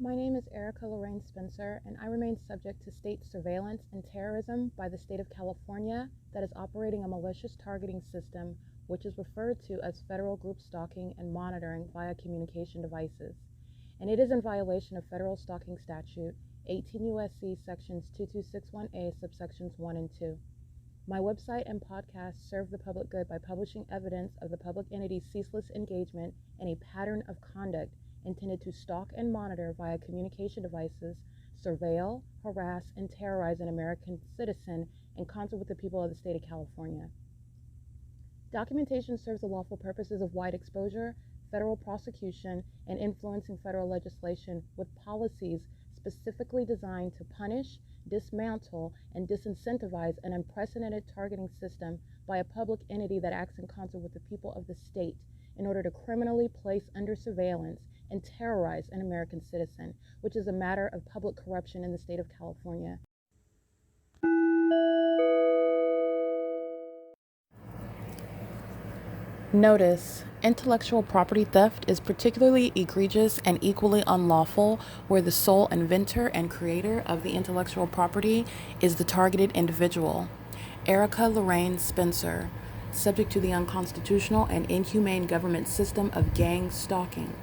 My name is Erica Lorraine Spencer, and I remain subject to state surveillance and terrorism by the state of California that is operating a malicious targeting system, which is referred to as federal group stalking and monitoring via communication devices. And it is in violation of federal stalking statute 18 U.S.C. sections 2261A subsections 1 and 2. My website and podcast serve the public good by publishing evidence of the public entity's ceaseless engagement in a pattern of conduct intended to stalk and monitor via communication devices, surveil, harass, and terrorize an American citizen in concert with the people of the state of California. Documentation serves the lawful purposes of wide exposure, federal prosecution, and influencing federal legislation with policies specifically designed to punish, dismantle, and disincentivize an unprecedented targeting system by a public entity that acts in concert with the people of the state in order to criminally place under surveillance and terrorize an American citizen, which is a matter of public corruption in the state of California. Notice: intellectual property theft is particularly egregious and equally unlawful where the sole inventor and creator of the intellectual property is the targeted individual. Erica Lorraine Spencer, subject to the unconstitutional and inhumane government system of gang stalking,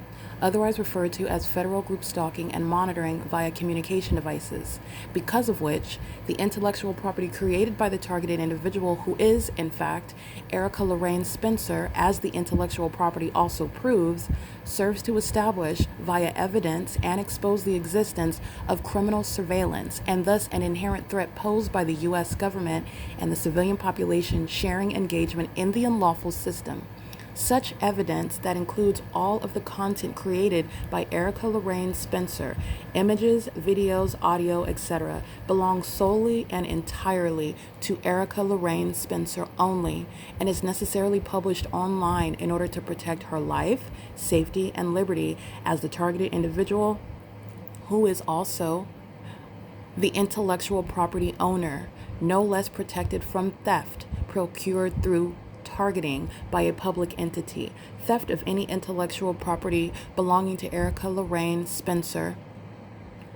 otherwise referred to as federal group stalking and monitoring via communication devices, because of which the intellectual property created by the targeted individual, who is, in fact, Erica Lorraine Spencer, as the intellectual property also proves, serves to establish via evidence and expose the existence of criminal surveillance and thus an inherent threat posed by the U.S. government and the civilian population sharing engagement in the unlawful system. Such evidence, that includes all of the content created by Erica Lorraine Spencer, images, videos, audio, etc., belongs solely and entirely to Erica Lorraine Spencer only and is necessarily published online in order to protect her life, safety, and liberty as the targeted individual, who is also the intellectual property owner, no less protected from theft procured through targeting by a public entity. Theft of any intellectual property belonging to Erica Lorraine Spencer,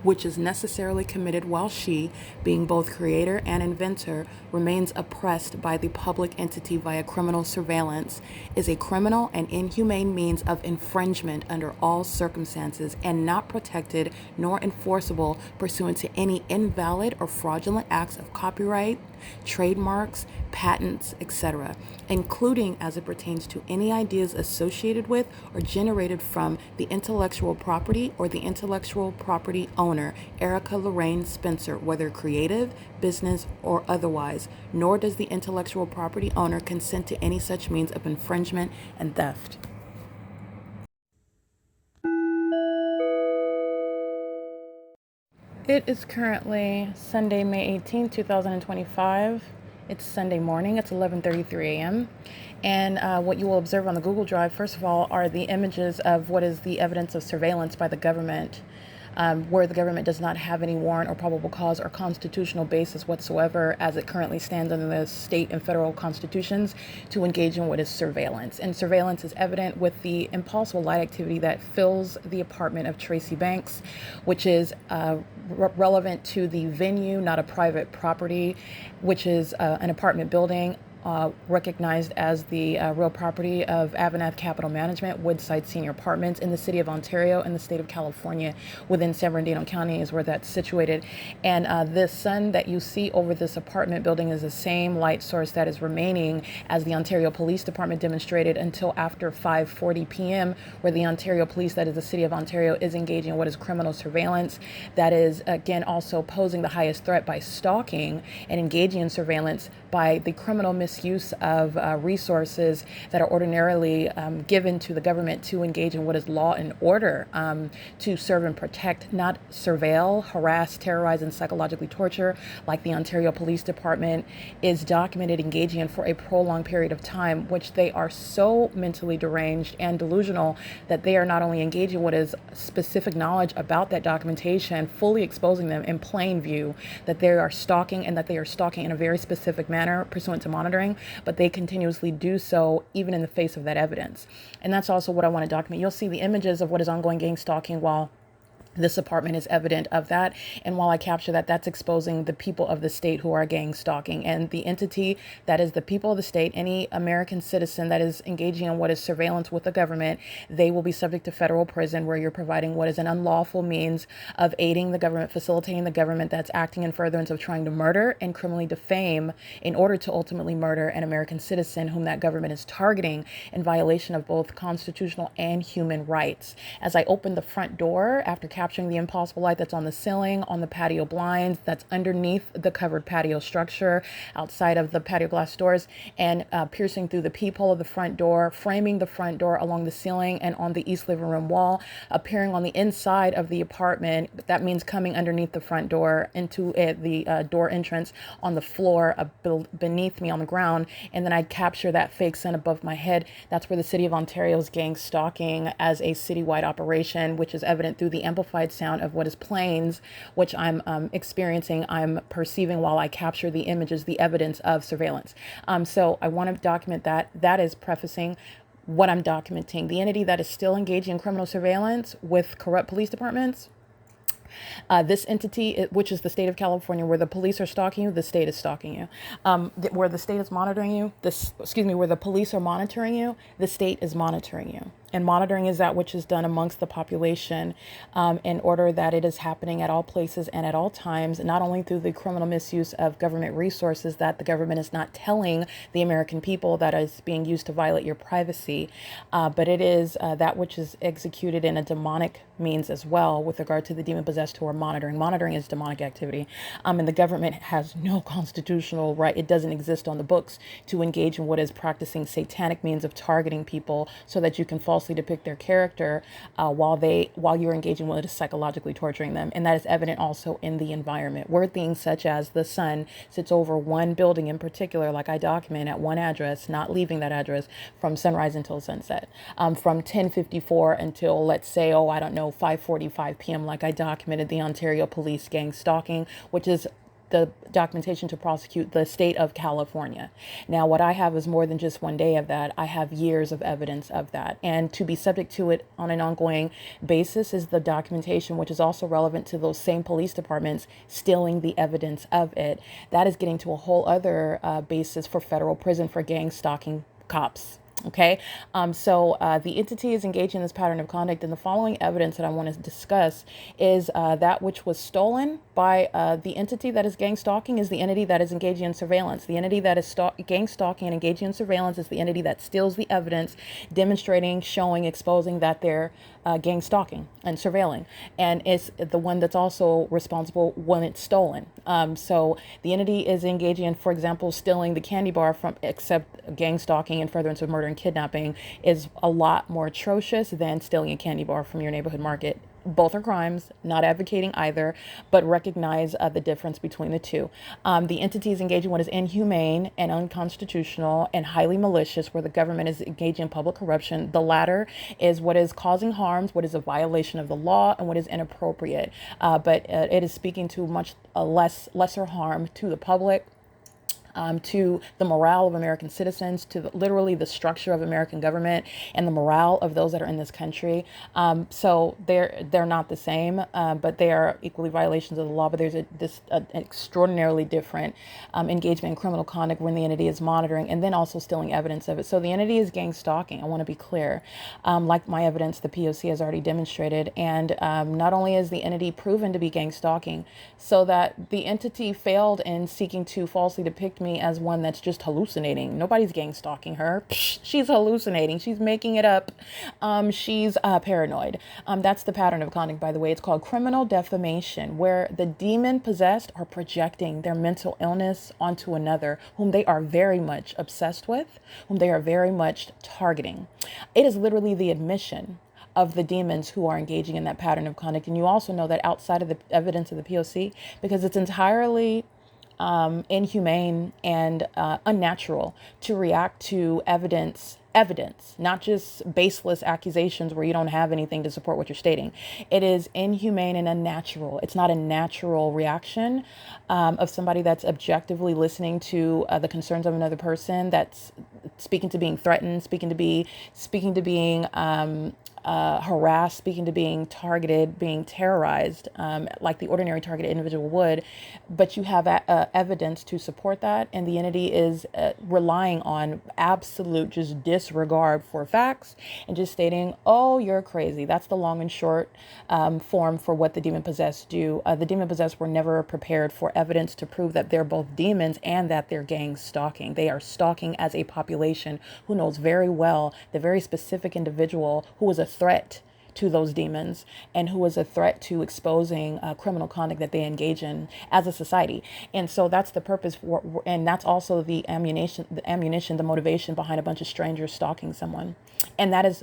which is necessarily committed while she, being both creator and inventor, remains oppressed by the public entity via criminal surveillance, is a criminal and inhumane means of infringement under all circumstances and not protected nor enforceable pursuant to any invalid or fraudulent acts of copyright, trademarks, patents, etc., including as it pertains to any ideas associated with or generated from the intellectual property or the intellectual property owner, Erica Lorraine Spencer, whether creative, business, or otherwise, nor does the intellectual property owner consent to any such means of infringement and theft. It is currently Sunday, May 18, 2025. It's Sunday morning. It's 11:33 a.m. And what you will observe on the Google Drive, first of all, are the images of what is the evidence of surveillance by the government, where the government does not have any warrant or probable cause or constitutional basis whatsoever, as it currently stands under the state and federal constitutions, to engage in what is surveillance. And surveillance is evident with the impossible light activity that fills the apartment of Tracy Banks, which is relevant to the venue, not a private property, which is an apartment building recognized as the real property of AVANATH Capital Management, Woodside Senior Apartments, in the city of Ontario and the state of California. Within San Bernardino County is where that's situated. And this sun that you see over this apartment building is the same light source that is remaining, as the Ontario Police Department demonstrated, until after 5:40 p.m., where the Ontario Police, that is the city of Ontario, is engaging in what is criminal surveillance. That is, again, also posing the highest threat by stalking and engaging in surveillance by the criminal misuse of resources that are ordinarily given to the government to engage in what is law and order, to serve and protect, not surveil, harass, terrorize, and psychologically torture, like the Ontario Police Department is documented engaging in for a prolonged period of time, which they are so mentally deranged and delusional that they are not only engaging in what is specific knowledge about that documentation, fully exposing them in plain view, that they are stalking, and that they are stalking in a very specific manner pursuant to monitoring, but they continuously do so even in the face of that evidence. And that's also what I want to document. You'll see the images of what is ongoing gang stalking while This apartment is evident of that. And while I capture that, that's exposing the people of the state who are gang stalking. And the entity that is the people of the state, any American citizen that is engaging in what is surveillance with the government, they will be subject to federal prison, where you're providing what is an unlawful means of aiding the government, facilitating the government that's acting in furtherance of trying to murder and criminally defame in order to ultimately murder an American citizen whom that government is targeting in violation of both constitutional and human rights. As I open the front door after capturing the impossible light that's on the ceiling, on the patio blinds, that's underneath the covered patio structure, outside of the patio glass doors, and piercing through the peephole of the front door, framing the front door along the ceiling and on the east living room wall, appearing on the inside of the apartment. That means coming underneath the front door into the door entrance on the floor beneath me on the ground. And then I capture that fake sun above my head. That's where the city of Ontario's gang stalking as a citywide operation, which is evident through the amplified sound of what is planes, which I'm experiencing, I'm perceiving while I capture the images, the evidence of surveillance. So I want to document that. That is prefacing what I'm documenting. The entity that is still engaging in criminal surveillance with corrupt police departments. This entity, which is the state of California, where the police are stalking you, the state is stalking you. Where the state is monitoring you, where the police are monitoring you, the state is monitoring you. And monitoring is that which is done amongst the population in order that it is happening at all places and at all times, not only through the criminal misuse of government resources that the government is not telling the American people that is being used to violate your privacy, but it is that which is executed in a demonic means as well with regard to the demon-possessed who are monitoring. Monitoring is demonic activity. And the government has no constitutional right. It doesn't exist on the books to engage in what is practicing satanic means of targeting people so that you can falsely depict their character while you're engaging with it is psychologically torturing them. And that is evident also in the environment, where things such as the sun sits over one building in particular, like I document at one address, not leaving that address from sunrise until sunset, from 10:54 until, let's say, 5:45 p.m., like I documented the Ontario police gang stalking, which is the documentation to prosecute the state of California. Now, what I have is more than just one day of that. I have years of evidence of that. And to be subject to it on an ongoing basis is the documentation, which is also relevant to those same police departments stealing the evidence of it. That is getting to a whole other basis for federal prison for gang stalking cops. Okay, so the entity is engaged in this pattern of conduct, and the following evidence that I want to discuss is that which was stolen by the entity that is gang stalking is the entity that is engaging in surveillance. The entity that is gang stalking and engaging in surveillance is the entity that steals the evidence, demonstrating, showing, exposing that they're gang stalking and surveilling, and it's the one that's also responsible when it's stolen. So the entity is engaging in, for example, stealing the candy bar from, except gang stalking and furtherance of murder and kidnapping is a lot more atrocious than stealing a candy bar from your neighborhood market. Both are crimes, not advocating either, but recognize the difference between the two. The entities engaging in what is inhumane and unconstitutional and highly malicious, where the government is engaging in public corruption. The latter is what is causing harms, what is a violation of the law, and what is inappropriate. But it is speaking to much lesser harm to the public, to the morale of American citizens, to literally the structure of American government and the morale of those that are in this country. So they're not the same, but they are equally violations of the law. But there's an extraordinarily different engagement in criminal conduct when the entity is monitoring and then also stealing evidence of it. So the entity is gang stalking. I want to be clear. Like my evidence, the P.O.C has already demonstrated. And not only is the entity proven to be gang stalking, so that the entity failed in seeking to falsely depict me as one that's just hallucinating. Nobody's gang stalking her. She's hallucinating. She's making it up. She's paranoid. That's the pattern of conduct, by the way. It's called criminal defamation, where the demon possessed are projecting their mental illness onto another whom they are very much obsessed with, whom they are very much targeting. It is literally the admission of the demons who are engaging in that pattern of conduct. And you also know that outside of the evidence of the P.O.C, because it's entirely inhumane and unnatural to react to evidence, not just baseless accusations where you don't have anything to support what you're stating. It is inhumane and unnatural. It's not a natural reaction of somebody that's objectively listening to the concerns of another person, that's speaking to being threatened, speaking to being harassed, speaking to being targeted, being terrorized, like the ordinary targeted individual would, but you have evidence to support that, and the entity is relying on absolute just disregard for facts and just stating, oh, you're crazy. That's the long and short form for what the demon possessed do. The demon possessed were never prepared for evidence to prove that they're both demons and that they're gang stalking. They are stalking as a population who knows very well the very specific individual who was a threat to those demons and who is a threat to exposing criminal conduct that they engage in as a society. And so that's the purpose for, and that's also the ammunition, the motivation behind a bunch of strangers stalking someone. And that is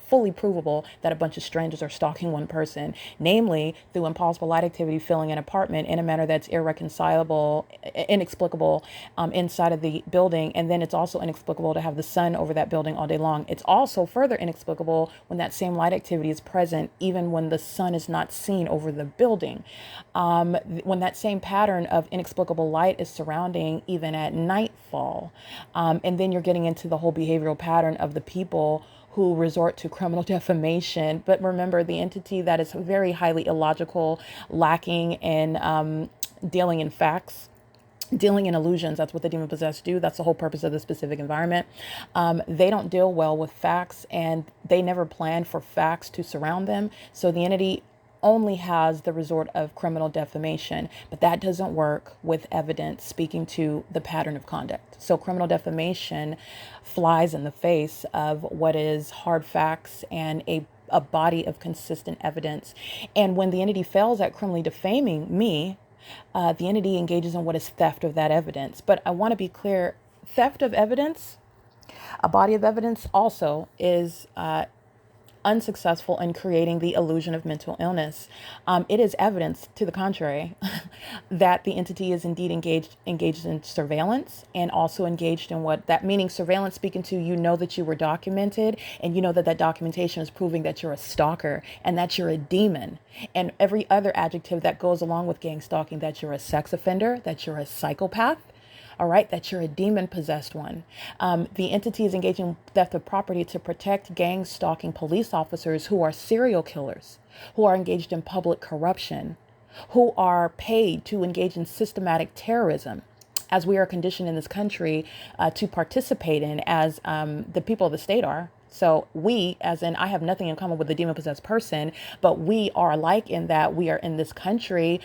fully provable that a bunch of strangers are stalking one person, namely through impossible light activity filling an apartment in a manner that's irreconcilable, inexplicable inside of the building. And then it's also inexplicable to have the sun over that building all day long. It's also further inexplicable when that same light activity is present, even when the sun is not seen over the building. When that same pattern of inexplicable light is surrounding even at nightfall. And then you're getting into the whole behavioral pattern of the people who resort to criminal defamation. But remember, the entity that is very highly illogical, lacking in dealing in facts, dealing in illusions. That's what the demon possessed do. That's the whole purpose of the specific environment. They don't deal well with facts, and they never plan for facts to surround them. So the entity only has the resort of criminal defamation, but that doesn't work with evidence speaking to the pattern of conduct. So criminal defamation flies in the face of what is hard facts and a body of consistent evidence. And when the entity fails at criminally defaming me, the entity engages in what is theft of that evidence. But I want to be clear, theft of evidence, a body of evidence, also is unsuccessful in creating the illusion of mental illness. It is evidence to the contrary that the entity is indeed engaged in surveillance, and also engaged in what that meaning surveillance speaking to, you know, that you were documented, and you know that that documentation is proving that you're a stalker and that you're a demon, and every other adjective that goes along with gang stalking, that you're a sex offender, that you're a psychopath, all right, that you're a demon-possessed one. The entity is engaging in theft of property to protect gang-stalking police officers who are serial killers, who are engaged in public corruption, who are paid to engage in systematic terrorism, as we are conditioned in this country to participate in, as the people of the state are. So we, as in, I have nothing in common with the demon-possessed person, but we are alike in that we are in this country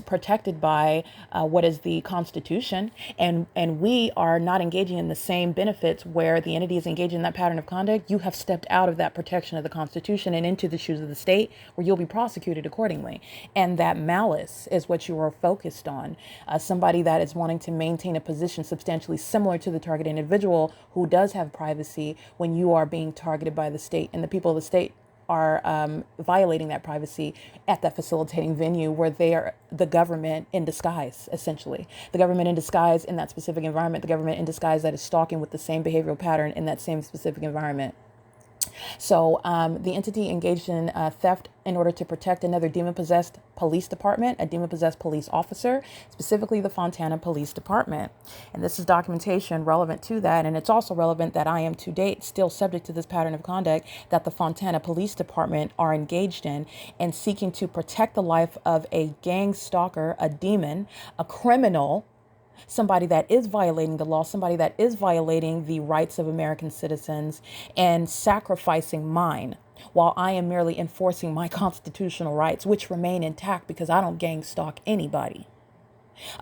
protected by what is the Constitution, and we are not engaging in the same benefits where the entity is engaging in that pattern of conduct. You have stepped out of that protection of the Constitution and into the shoes of the state, where you'll be prosecuted accordingly. And that malice is what you are focused on. Somebody that is wanting to maintain a position substantially similar to the target individual who does have privacy, when you are being targeted by the state, and the people of the state are violating that privacy at that facilitating venue, where they are the government in disguise, essentially. The government in disguise in that specific environment, the government in disguise that is stalking with the same behavioral pattern in that same specific environment. So the entity engaged in theft in order to protect another demon-possessed police department, a demon-possessed police officer, specifically the Fontana Police Department. And this is documentation relevant to that. And it's also relevant that I am to date still subject to this pattern of conduct that the Fontana Police Department are engaged in, and seeking to protect the life of a gang stalker, a demon, a criminal, somebody that is violating the law, somebody that is violating the rights of American citizens and sacrificing mine, while I am merely enforcing my constitutional rights, which remain intact because I don't gang stalk anybody.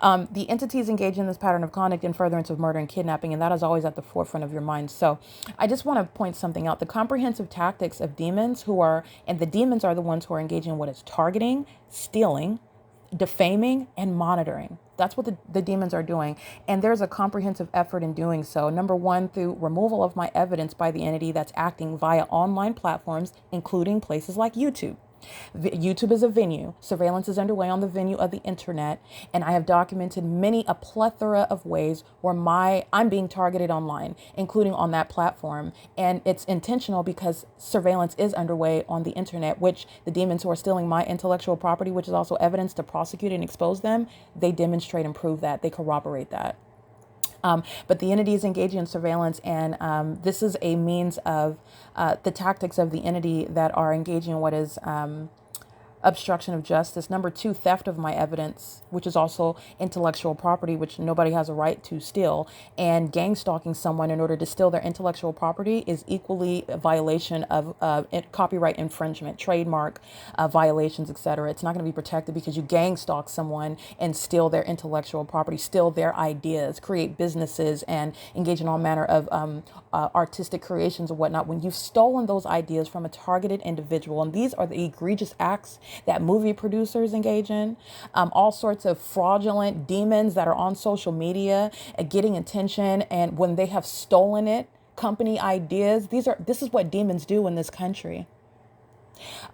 The entities engaged in this pattern of conduct in furtherance of murder and kidnapping, and that is always at the forefront of your mind. So I just want to point something out. The comprehensive tactics of demons and the demons are the ones who are engaging in what is targeting, stealing, defaming, and monitoring. That's what the demons are doing. And there's a comprehensive effort in doing so. Number one, through removal of my evidence by the entity that's acting via online platforms, including places like YouTube. YouTube is a venue. Surveillance is underway on the venue of the internet. And I have documented a plethora of ways where I'm being targeted online, including on that platform. And it's intentional because surveillance is underway on the internet, which the demons who are stealing my intellectual property, which is also evidence to prosecute and expose them, they demonstrate and prove that. They corroborate that. But the entity is engaging in surveillance, and this is a means of the tactics of the entity that are engaging in what is obstruction of justice. Number two, theft of my evidence, which is also intellectual property, which nobody has a right to steal. And gang stalking someone in order to steal their intellectual property is equally a violation of copyright infringement, trademark violations, etc. It's not going to be protected because you gang stalk someone and steal their intellectual property, steal their ideas, create businesses, and engage in all manner of artistic creations and whatnot. When you've stolen those ideas from a targeted individual, and these are the egregious acts that movie producers engage in, all sorts of fraudulent demons that are on social media, getting attention, and when they have stolen it, company ideas. This is what demons do in this country.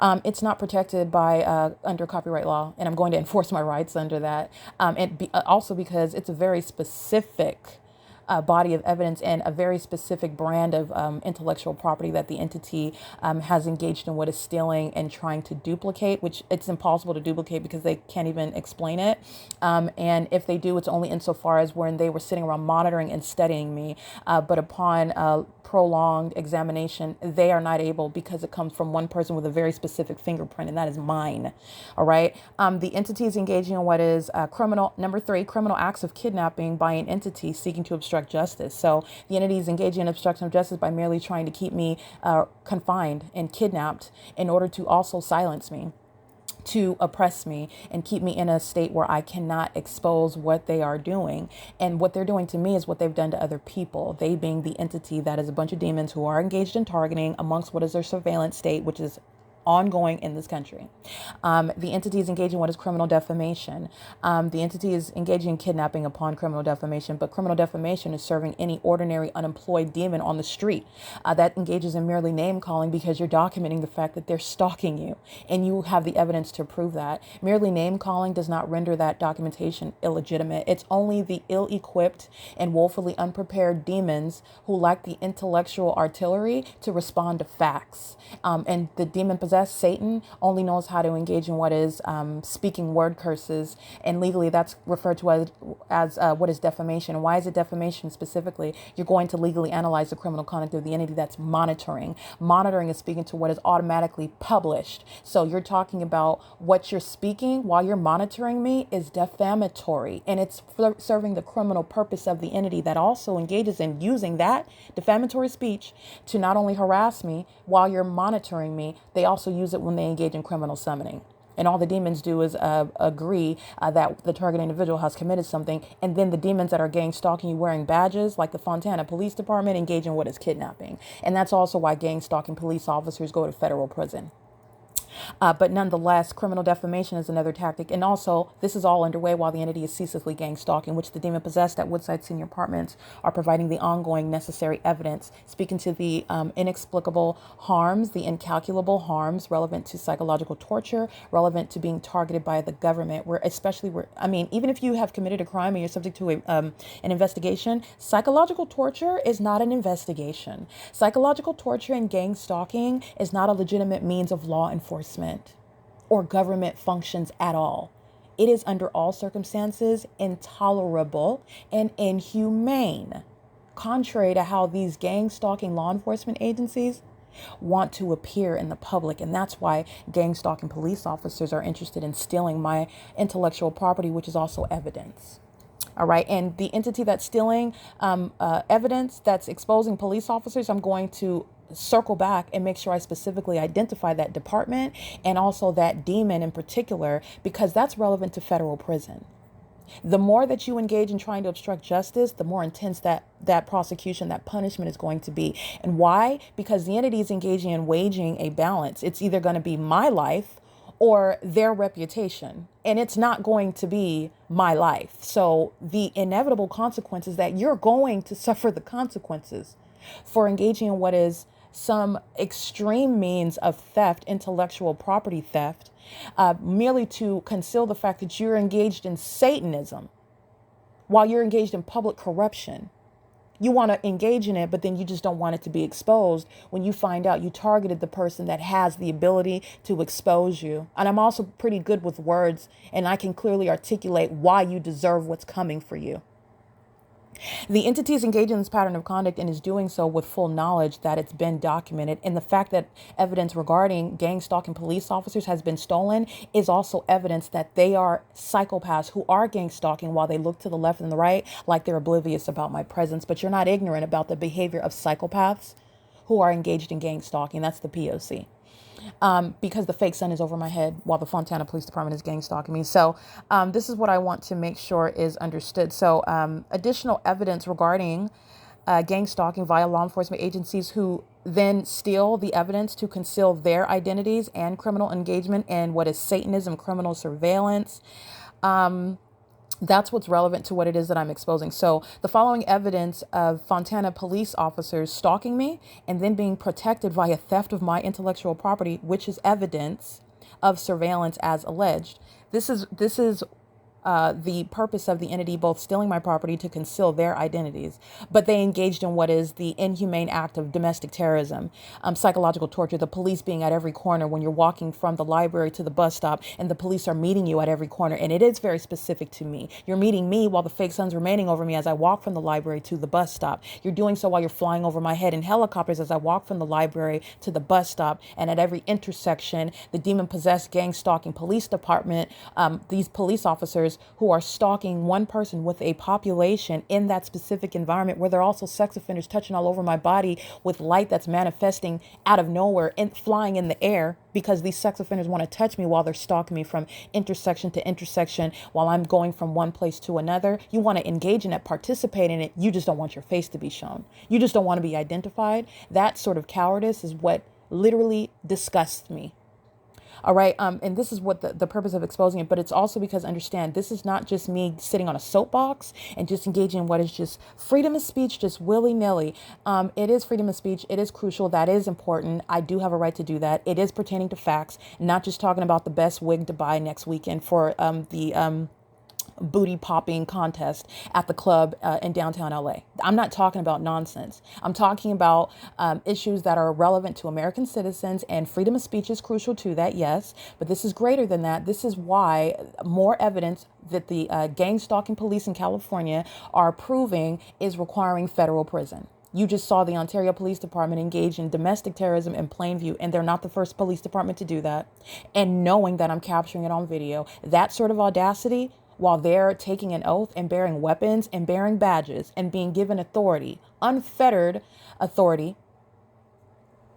It's not protected by under copyright law, and I'm going to enforce my rights under that. Also because it's a very specific body of evidence and a very specific brand of intellectual property that the entity has engaged in what is stealing and trying to duplicate, which it's impossible to duplicate because they can't even explain it. And if they do, it's only insofar as when they were sitting around monitoring and studying me. But upon prolonged examination, they are not able, because it comes from one person with a very specific fingerprint, and that is mine. All right. The entity is engaging in what is criminal. Number three, criminal acts of kidnapping by an entity seeking to obstruct justice. So the entity is engaging in obstruction of justice by merely trying to keep me confined and kidnapped in order to also silence me, to oppress me, and keep me in a state where I cannot expose what they are doing. And what they're doing to me is what they've done to other people. They being the entity that is a bunch of demons who are engaged in targeting amongst what is their surveillance state, which is ongoing in this country. The entity is engaging in what is criminal defamation. The entity is engaging in kidnapping upon criminal defamation, but criminal defamation is serving any ordinary unemployed demon on the street that engages in merely name calling because you're documenting the fact that they're stalking you and you have the evidence to prove that. Merely name calling does not render that documentation illegitimate. It's only the ill-equipped and woefully unprepared demons who lack the intellectual artillery to respond to facts. And the demon possessed Satan only knows how to engage in what is speaking word curses, and legally that's referred to as what is defamation. And why is it defamation specifically? You're going to legally analyze the criminal conduct of the entity that's monitoring. Monitoring is speaking to what is automatically published. So you're talking about what you're speaking while you're monitoring me is defamatory, and it's serving the criminal purpose of the entity that also engages in using that defamatory speech to not only harass me while you're monitoring me, they also use it when they engage in criminal summoning. And all the demons do is agree that the target individual has committed something. And then the demons that are gang stalking you wearing badges, like the Fontana Police Department, engage in what is kidnapping. And that's also why gang stalking police officers go to federal prison. But nonetheless, criminal defamation is another tactic. And also, this is all underway while the entity is ceaselessly gang stalking, which the demon possessed at Woodside Senior Apartments are providing the ongoing necessary evidence, speaking to the inexplicable harms, the incalculable harms relevant to psychological torture, relevant to being targeted by the government, even if you have committed a crime and you're subject to an investigation, psychological torture is not an investigation. Psychological torture and gang stalking is not a legitimate means of law enforcement or government functions at all. It is under all circumstances intolerable and inhumane, contrary to how these gang stalking law enforcement agencies want to appear in the public. And that's why gang stalking police officers are interested in stealing my intellectual property, which is also evidence. All right. And the entity that's stealing evidence, that's exposing police officers, I'm going to circle back and make sure I specifically identify that department and also that demon in particular, because that's relevant to federal prison. The more that you engage in trying to obstruct justice, the more intense that prosecution, that punishment is going to be. And why? Because the entity is engaging in waging a balance. It's either going to be my life or their reputation, and it's not going to be my life. So the inevitable consequences that you're going to suffer the consequences for engaging in what is some extreme means of theft, intellectual property theft, merely to conceal the fact that you're engaged in Satanism while you're engaged in public corruption. You want to engage in it, but then you just don't want it to be exposed when you find out you targeted the person that has the ability to expose you. And I'm also pretty good with words, and I can clearly articulate why you deserve what's coming for you. The entity is engaged in this pattern of conduct and is doing so with full knowledge that it's been documented. And the fact that evidence regarding gang stalking police officers has been stolen is also evidence that they are psychopaths who are gang stalking while they look to the left and the right like they're oblivious about my presence. But you're not ignorant about the behavior of psychopaths who are engaged in gang stalking. That's the P.O.C. Because the fake sun is over my head while the Fontana Police Department is gang stalking me. So this is what I want to make sure is understood. So additional evidence regarding gang stalking via law enforcement agencies who then steal the evidence to conceal their identities and criminal engagement in what is Satanism, criminal surveillance. That's what's relevant to what it is that I'm exposing. So the following evidence of Fontana police officers stalking me and then being protected via theft of my intellectual property, which is evidence of surveillance as alleged. This is the purpose of the entity both stealing my property to conceal their identities, but they engaged in what is the inhumane act of domestic terrorism, psychological torture, the police being at every corner when you're walking from the library to the bus stop and the police are meeting you at every corner. And it is very specific to me. You're meeting me while the fake sun's remaining over me as I walk from the library to the bus stop. You're doing so while you're flying over my head in helicopters as I walk from the library to the bus stop. And at every intersection, the demon-possessed gang stalking police department, these police officers who are stalking one person with a population in that specific environment where they're also sex offenders touching all over my body with light that's manifesting out of nowhere and flying in the air because these sex offenders want to touch me while they're stalking me from intersection to intersection while I'm going from one place to another. You want to engage in it, participate in it. You just don't want your face to be shown. You just don't want to be identified. That sort of cowardice is what literally disgusts me. All right. And this is what the purpose of exposing it. But it's also because, understand, this is not just me sitting on a soapbox and just engaging in what is just freedom of speech, just willy nilly. It is freedom of speech. It is crucial. That is important. I do have a right to do that. It is pertaining to facts, not just talking about the best wig to buy next weekend for the booty popping contest at the club in downtown LA. I'm not talking about nonsense. I'm talking about issues that are relevant to American citizens, and freedom of speech is crucial to that, yes. But this is greater than that. This is why more evidence that the gang stalking police in California are proving is requiring federal prison. You just saw the Ontario Police Department engage in domestic terrorism in Plainview, and they're not the first police department to do that. And knowing that I'm capturing it on video, that sort of audacity, while they're taking an oath and bearing weapons and bearing badges and being given authority, unfettered authority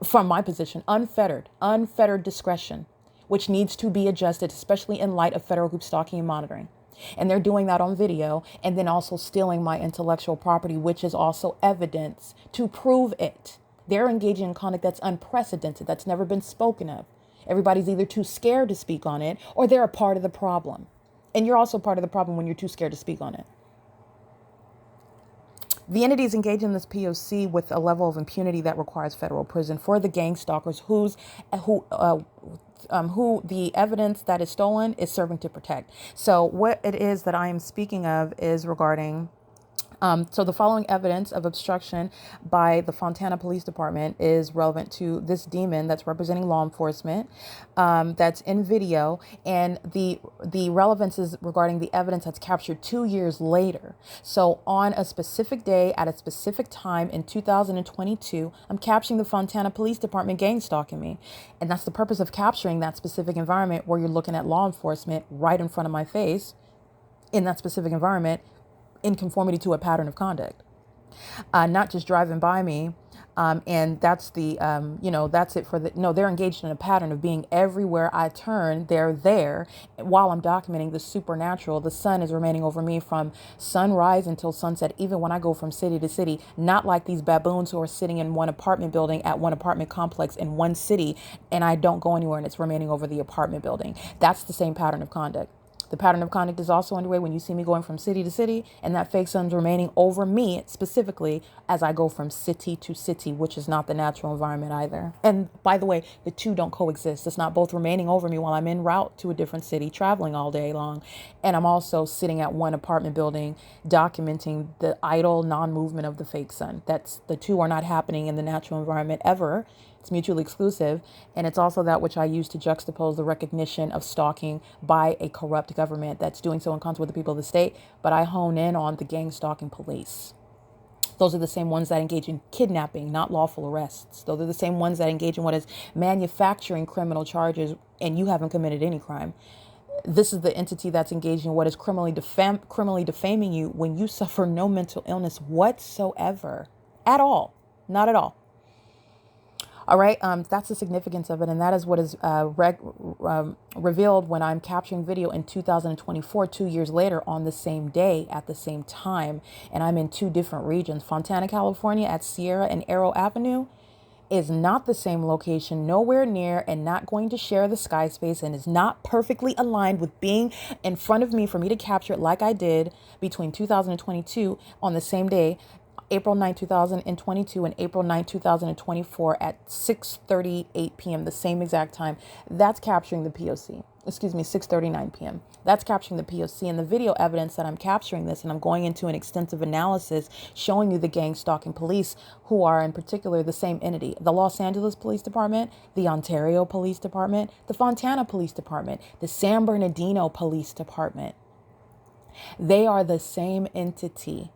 from my position, unfettered discretion, which needs to be adjusted, especially in light of federal group stalking and monitoring. And they're doing that on video and then also stealing my intellectual property, which is also evidence to prove it. They're engaging in conduct that's unprecedented, that's never been spoken of. Everybody's either too scared to speak on it or they're a part of the problem. And you're also part of the problem when you're too scared to speak on it. The entity is engaged in this P.O.C. with a level of impunity that requires federal prison for the gang stalkers who the evidence that is stolen is serving to protect. So what it is that I am speaking of is regarding so the following evidence of obstruction by the Fontana Police Department is relevant to this demon that's representing law enforcement, that's in video, and the relevance is regarding the evidence that's captured 2 years later. So on a specific day at a specific time in 2022, I'm capturing the Fontana Police Department gang stalking me. And that's the purpose of capturing that specific environment where you're looking at law enforcement right in front of my face in that specific environment, in conformity to a pattern of conduct, not just driving by me. And that's the, that's it for the, no, they're engaged in a pattern of being everywhere I turn. They're there while I'm documenting the supernatural. The sun is remaining over me from sunrise until sunset, even when I go from city to city, not like these baboons who are sitting in one apartment building at one apartment complex in one city. And I don't go anywhere and it's remaining over the apartment building. That's the same pattern of conduct. The pattern of conduct is also underway when you see me going from city to city, and that fake sun's remaining over me specifically as I go from city to city, which is not the natural environment either. And by the way, the two don't coexist. It's not both remaining over me while I'm en route to a different city, traveling all day long. And I'm also sitting at one apartment building, documenting the idle non-movement of the fake sun. The two are not happening in the natural environment ever. It's mutually exclusive, and it's also that which I use to juxtapose the recognition of stalking by a corrupt government that's doing so in concert with the people of the state, but I hone in on the gang stalking police. Those are the same ones that engage in kidnapping, not lawful arrests. Those are the same ones that engage in what is manufacturing criminal charges, and you haven't committed any crime. This is the entity that's engaging in what is criminally defaming you when you suffer no mental illness whatsoever. At all. Not at all. All right, that's the significance of it, and that is what is revealed when I'm capturing video in 2024, 2 years later, on the same day, at the same time, and I'm in two different regions. Fontana, California, at Sierra and Arrow Avenue, is not the same location, nowhere near, and not going to share the sky space, and is not perfectly aligned with being in front of me for me to capture it like I did between 2022 on the same day, April 9, 2022 and April 9, 2024 at 6:38 p.m., the same exact time. That's capturing the POC. Excuse me, 6:39 p.m. That's capturing the POC, and the video evidence that I'm capturing this, and I'm going into an extensive analysis showing you the gang stalking police, who are in particular the same entity: the Los Angeles Police Department, the Ontario Police Department, the Fontana Police Department, the San Bernardino Police Department. They are the same entity.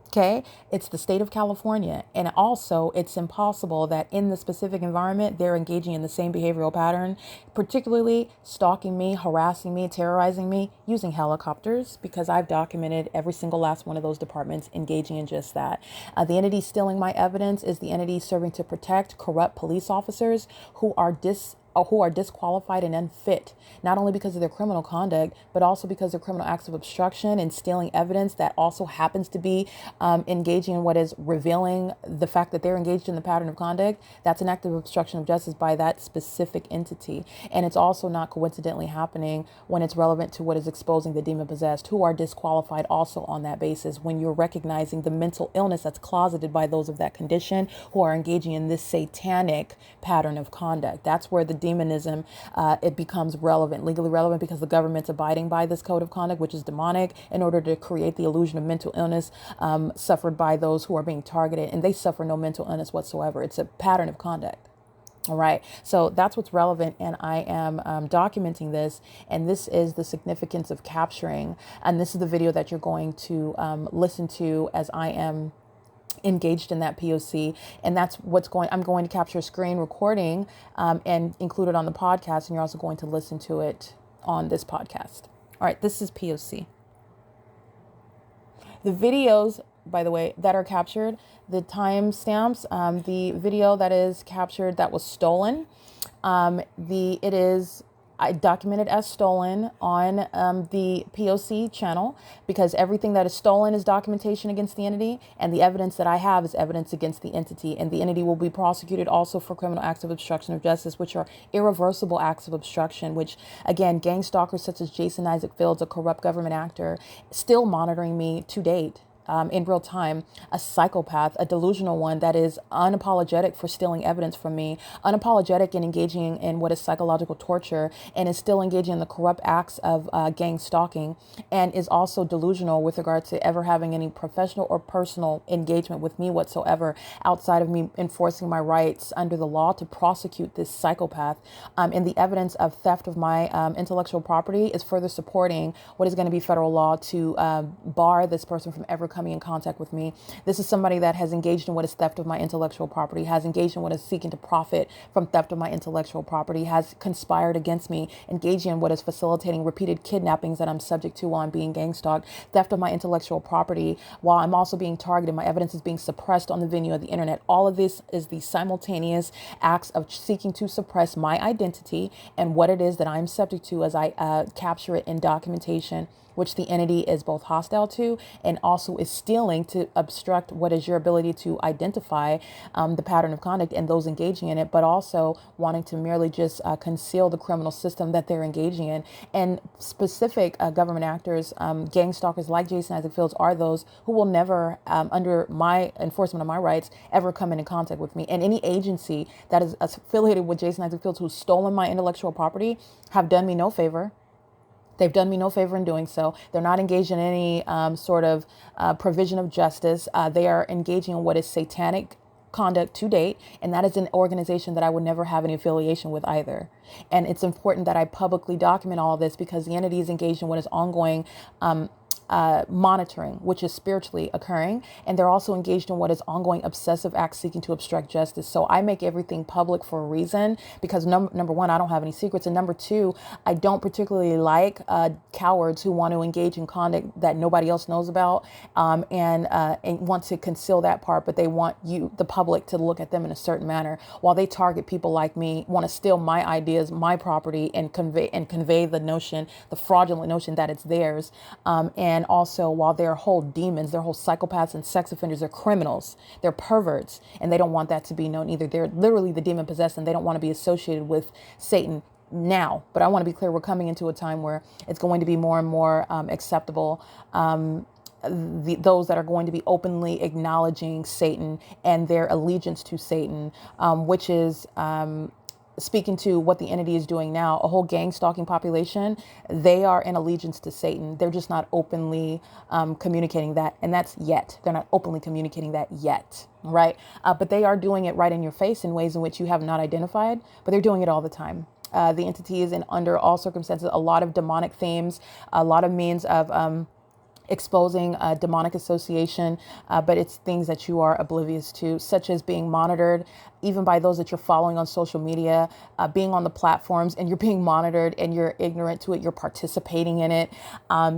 Okay, it's the state of California. And also, it's impossible that in the specific environment, they're engaging in the same behavioral pattern, particularly stalking me, harassing me, terrorizing me, using helicopters, because I've documented every single last one of those departments engaging in just that. The entity stealing my evidence is the entity serving to protect corrupt police officers who are disqualified and unfit, not only because of their criminal conduct, but also because of criminal acts of obstruction and stealing evidence that also happens to be engaging in what is revealing the fact that they're engaged in the pattern of conduct. That's an act of obstruction of justice by that specific entity. And it's also not coincidentally happening when it's relevant to what is exposing the demon possessed, who are disqualified also on that basis, when you're recognizing the mental illness that's closeted by those of that condition who are engaging in this satanic pattern of conduct. That's where the demonism, it becomes relevant, legally relevant, because the government's abiding by this code of conduct, which is demonic, in order to create the illusion of mental illness suffered by those who are being targeted, and they suffer no mental illness whatsoever. It's a pattern of conduct. All right. So that's what's relevant. And I am documenting this. And this is the significance of capturing. And this is the video that you're going to listen to as I am engaged in that POC. And that's I'm going to capture a screen recording and include it on the podcast. And you're also going to listen to it on this podcast. All right. This is POC. The videos, by the way, that are captured, the timestamps, the video that is captured that was stolen, I documented as stolen on the POC channel, because everything that is stolen is documentation against the entity, and the evidence that I have is evidence against the entity, and the entity will be prosecuted also for criminal acts of obstruction of justice, which are irreversible acts of obstruction, which, again, gang stalkers such as Jason Isaac Fields, a corrupt government actor, still monitoring me to date. In real time, a psychopath, a delusional one that is unapologetic for stealing evidence from me, unapologetic in engaging in what is psychological torture, and is still engaging in the corrupt acts of gang stalking, and is also delusional with regard to ever having any professional or personal engagement with me whatsoever, outside of me enforcing my rights under the law to prosecute this psychopath. And the evidence of theft of my intellectual property is further supporting what is going to be federal law to bar this person from ever coming in contact with me. This is somebody that has engaged in what is theft of my intellectual property, has engaged in what is seeking to profit from theft of my intellectual property, has conspired against me, engaging in what is facilitating repeated kidnappings that I'm subject to while I'm being gang stalked, theft of my intellectual property while I'm also being targeted. My evidence is being suppressed on the venue of the internet. All of this is the simultaneous acts of seeking to suppress my identity and what it is that I'm subject to as I capture it in documentation, which the entity is both hostile to and also is stealing to obstruct what is your ability to identify the pattern of conduct and those engaging in it, but also wanting to merely just conceal the criminal system that they're engaging in. And specific government actors, gang stalkers like Jason Isaac Fields, are those who will never, under my enforcement of my rights, ever come into contact with me. And any agency that is affiliated with Jason Isaac Fields who's stolen my intellectual property have done me no favor. They've done me no favor in doing so. They're not engaged in any sort of provision of justice. They are engaging in what is satanic conduct to date, and that is an organization that I would never have any affiliation with either. And it's important that I publicly document all of this because the entity is engaged in what is ongoing monitoring, which is spiritually occurring. And they're also engaged in what is ongoing obsessive acts seeking to obstruct justice. So I make everything public for a reason because number one, I don't have any secrets. And number two, I don't particularly like cowards who want to engage in conduct that nobody else knows about and want to conceal that part, but they want you, the public, to look at them in a certain manner while they target people like me, want to steal my ideas, my property, and convey the notion, the fraudulent notion that it's theirs. And also, while they're whole demons, they're whole psychopaths and sex offenders, they're criminals, they're perverts, and they don't want that to be known either. They're literally the demon possessed, and they don't want to be associated with Satan now. But I want to be clear, we're coming into a time where it's going to be more and more acceptable. Those that are going to be openly acknowledging Satan and their allegiance to Satan, which is speaking to what the entity is doing now, a whole gang stalking population, they are in allegiance to Satan. They're just not openly communicating that. And that's yet. They're not openly communicating that yet. Right. But they are doing it right in your face in ways in which you have not identified, but they're doing it all the time. The entity is under all circumstances, a lot of demonic themes, a lot of means of exposing demonic association, but it's things that you are oblivious to, such as being monitored even by those that you're following on social media, being on the platforms, and you're being monitored and you're ignorant to it. You're participating in it.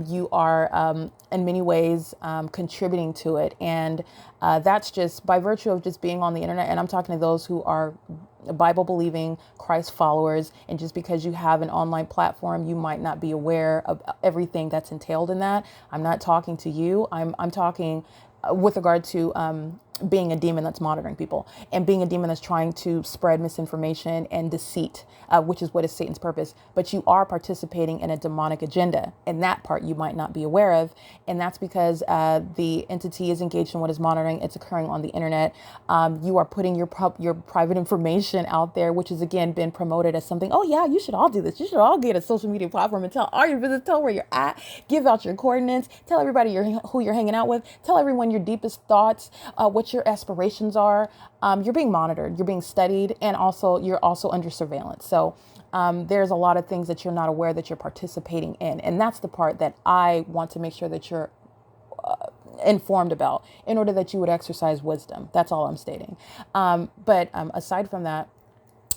You are in many ways contributing to it. And that's just by virtue of just being on the internet. And I'm talking to those who are Bible believing Christ followers. And just because you have an online platform, you might not be aware of everything that's entailed in that. I'm not talking to you. I'm talking with regard to being a demon that's monitoring people and being a demon that's trying to spread misinformation and deceit, which is what is Satan's purpose. But you are participating in a demonic agenda, and that part you might not be aware of. And that's because the entity is engaged in what is monitoring. It's occurring on the internet. You are putting your private information out there, which has again been promoted as something. Oh yeah, you should all do this. You should all get a social media platform and tell all your visitors, tell where you're at, give out your coordinates, tell everybody who you're hanging out with, tell everyone your deepest thoughts, what your aspirations are. You're being monitored, you're being studied, and also you're also under surveillance. So there's a lot of things that you're not aware that you're participating in. And that's the part that I want to make sure that you're informed about in order that you would exercise wisdom. That's all I'm stating. But aside from that,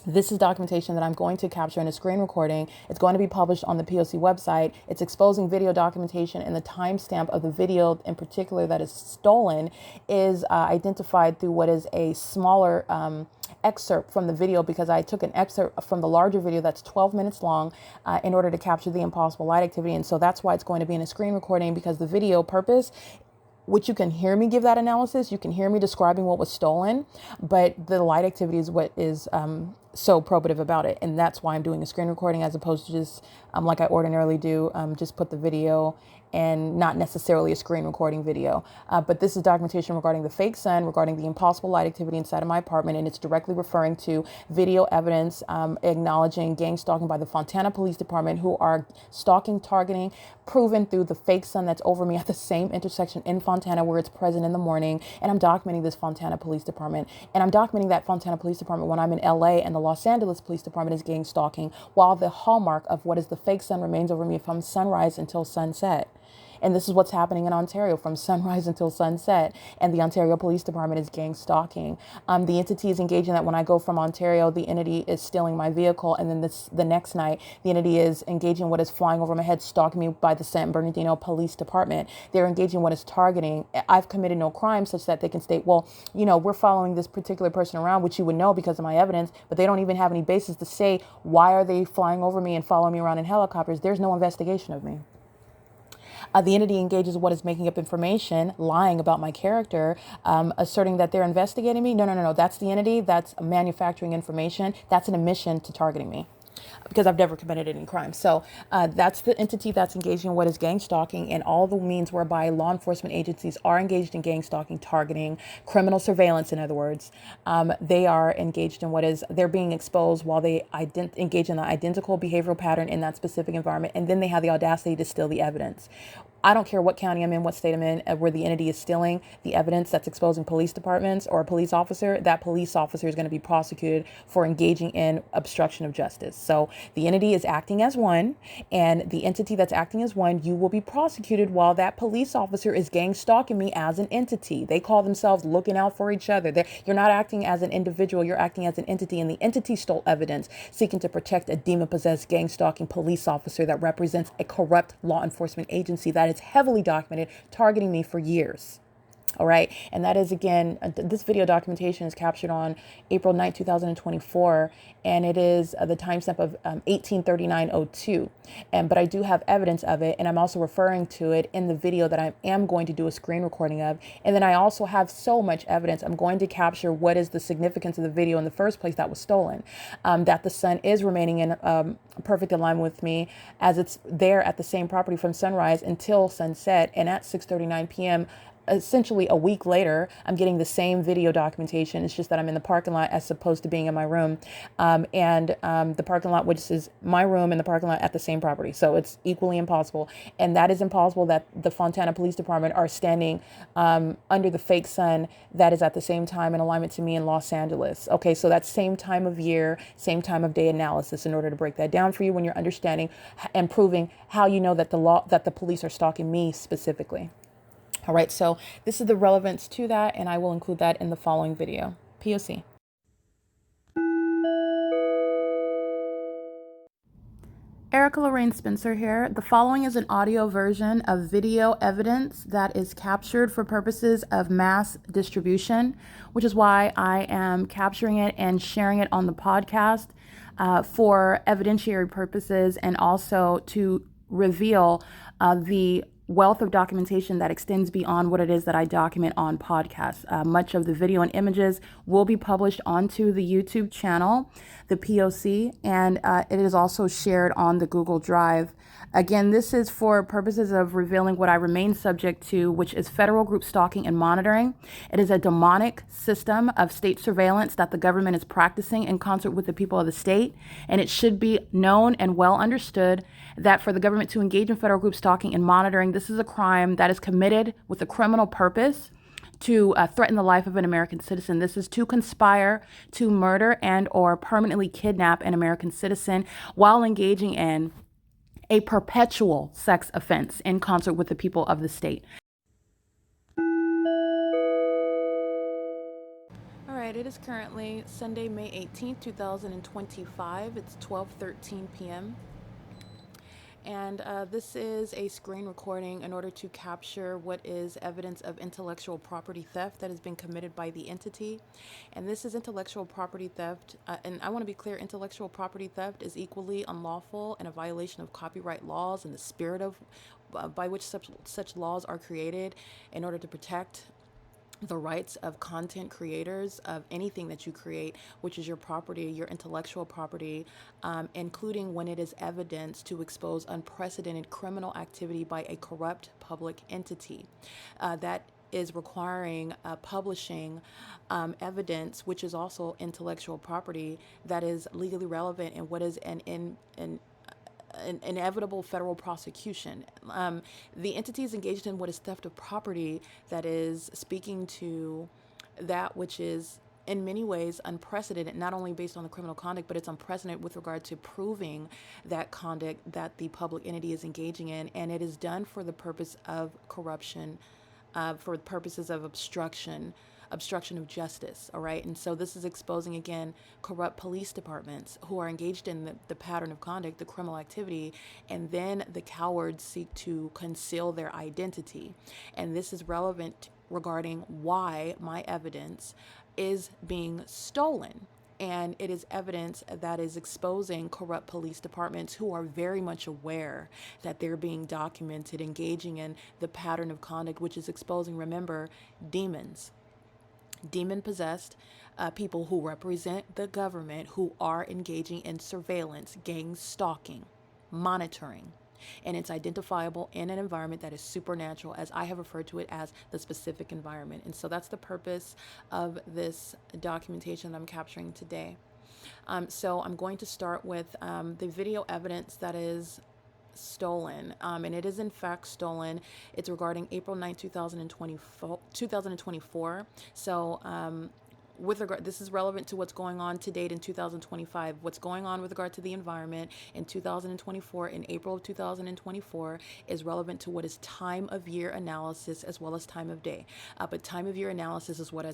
this is documentation that I'm going to capture in a screen recording. It's going to be published on the P.O.C. website. It's exposing video documentation, and the timestamp of the video in particular that is stolen is identified through what is a smaller excerpt from the video, because I took an excerpt from the larger video that's 12 minutes long in order to capture the impossible light activity. And so that's why it's going to be in a screen recording, because the video purpose, which you can hear me give that analysis, you can hear me describing what was stolen, but the light activity is what is so probative about it. And that's why I'm doing a screen recording as opposed to just like I ordinarily do, just put the video and not necessarily a screen recording video. But this is documentation regarding the fake sun, regarding the impossible light activity inside of my apartment. And it's directly referring to video evidence acknowledging gang stalking by the Fontana Police Department, who are stalking, targeting, proven through the fake sun that's over me at the same intersection in Fontana where it's present in the morning. And I'm documenting this Fontana Police Department. And I'm documenting that Fontana Police Department when I'm in LA and the Los Angeles Police Department is gang stalking, while the hallmark of what is the fake sun remains over me from sunrise until sunset. And this is what's happening in Ontario from sunrise until sunset. And the Ontario Police Department is gang stalking. The entity is engaging that when I go from Ontario, the entity is stealing my vehicle. And then the next night, the entity is engaging what is flying over my head, stalking me by the San Bernardino Police Department. They're engaging what is targeting. I've committed no crime such that they can state, well, you know, we're following this particular person around, which you would know because of my evidence, but they don't even have any basis to say, why are they flying over me and following me around in helicopters? There's no investigation of me. The entity engages what is making up information, lying about my character, asserting that they're investigating me. No. That's the entity. That's manufacturing information. That's an admission to targeting me, because I've never committed any crime. So that's the entity that's engaging in what is gang stalking, and all the means whereby law enforcement agencies are engaged in gang stalking, targeting, criminal surveillance, in other words. They are engaged in what is, they're being exposed while they engage in the identical behavioral pattern in that specific environment, and then they have the audacity to steal the evidence. I don't care what county I'm in, what state I'm in, where the entity is stealing the evidence that's exposing police departments or a police officer, that police officer is going to be prosecuted for engaging in obstruction of justice. So the entity is acting as one, and the entity that's acting as one, you will be prosecuted while that police officer is gang stalking me as an entity. They call themselves looking out for each other. You're not acting as an individual, you're acting as an entity, and the entity stole evidence seeking to protect a demon-possessed gang stalking police officer that represents a corrupt law enforcement agency that is heavily documented, targeting me for years. All right. And that is, again, this video documentation is captured on April 9th, 2024. And it is the timestamp of 1839:02. But I do have evidence of it. And I'm also referring to it in the video that I am going to do a screen recording of. And then I also have so much evidence. I'm going to capture what is the significance of the video in the first place that was stolen. That the sun is remaining in perfect alignment with me, as it's there at the same property from sunrise until sunset. And at 6:39 p.m., essentially a week later, I'm getting the same video documentation. It's just that I'm in the parking lot as opposed to being in my room. The parking lot, which is my room, and the parking lot at the same property. So it's equally impossible. And that is impossible that the Fontana Police Department are standing under the fake sun that is at the same time in alignment to me in Los Angeles. Okay, so that's same time of year, same time of day analysis in order to break that down for you when you're understanding and proving how you know that the police are stalking me specifically. All right, so this is the relevance to that, and I will include that in the following video. P.O.C. Erica Lorraine Spencer here. The following is an audio version of video evidence that is captured for purposes of mass distribution, which is why I am capturing it and sharing it on the podcast for evidentiary purposes, and also to reveal the wealth of documentation that extends beyond what it is that I document on podcasts. Much of the video and images will be published onto the YouTube channel, the P.O.C., and it is also shared on the Google Drive. Again, this is for purposes of revealing what I remain subject to, which is federal group stalking and monitoring. It is a demonic system of state surveillance that the government is practicing in concert with the people of the state. And it should be known and well understood that for the government to engage in federal group stalking and monitoring, this is a crime that is committed with a criminal purpose to threaten the life of an American citizen. This is to conspire to murder and or permanently kidnap an American citizen while engaging in a perpetual sex offense in concert with the people of the state. All right, it is currently Sunday, May 18th, 2025. It's 12:13 p.m. And this is a screen recording in order to capture what is evidence of intellectual property theft that has been committed by the entity. And this is intellectual property theft. And I want to be clear, intellectual property theft is equally unlawful and a violation of copyright laws and the spirit of by which such laws are created in order to protect the rights of content creators of anything that you create, which is your property, your intellectual property, including when it is evidence to expose unprecedented criminal activity by a corrupt public entity that is requiring publishing evidence, which is also intellectual property that is legally relevant and what is an inevitable federal prosecution. The entity is engaged in what is theft of property that is speaking to that which is in many ways unprecedented, not only based on the criminal conduct, but it's unprecedented with regard to proving that conduct that the public entity is engaging in. And it is done for the purpose of corruption, for purposes of obstruction of justice. All right. And so this is exposing, again, corrupt police departments who are engaged in the pattern of conduct, the criminal activity, and then the cowards seek to conceal their identity. And this is relevant regarding why my evidence is being stolen. And it is evidence that is exposing corrupt police departments who are very much aware that they're being documented, engaging in the pattern of conduct, which is exposing, remember, demon-possessed people who represent the government, who are engaging in surveillance, gang stalking, monitoring. And it's identifiable in an environment that is supernatural, as I have referred to it as the specific environment. And so that's the purpose of this documentation that I'm capturing today. So I'm going to start with the video evidence that is stolen, and it is in fact stolen. It's regarding April 9th, 2024. So, with regard, this is relevant to what's going on to date in 2025. What's going on with regard to the environment in 2024, in April of 2024, is relevant to what is time of year analysis as well as time of day. But time of year analysis is what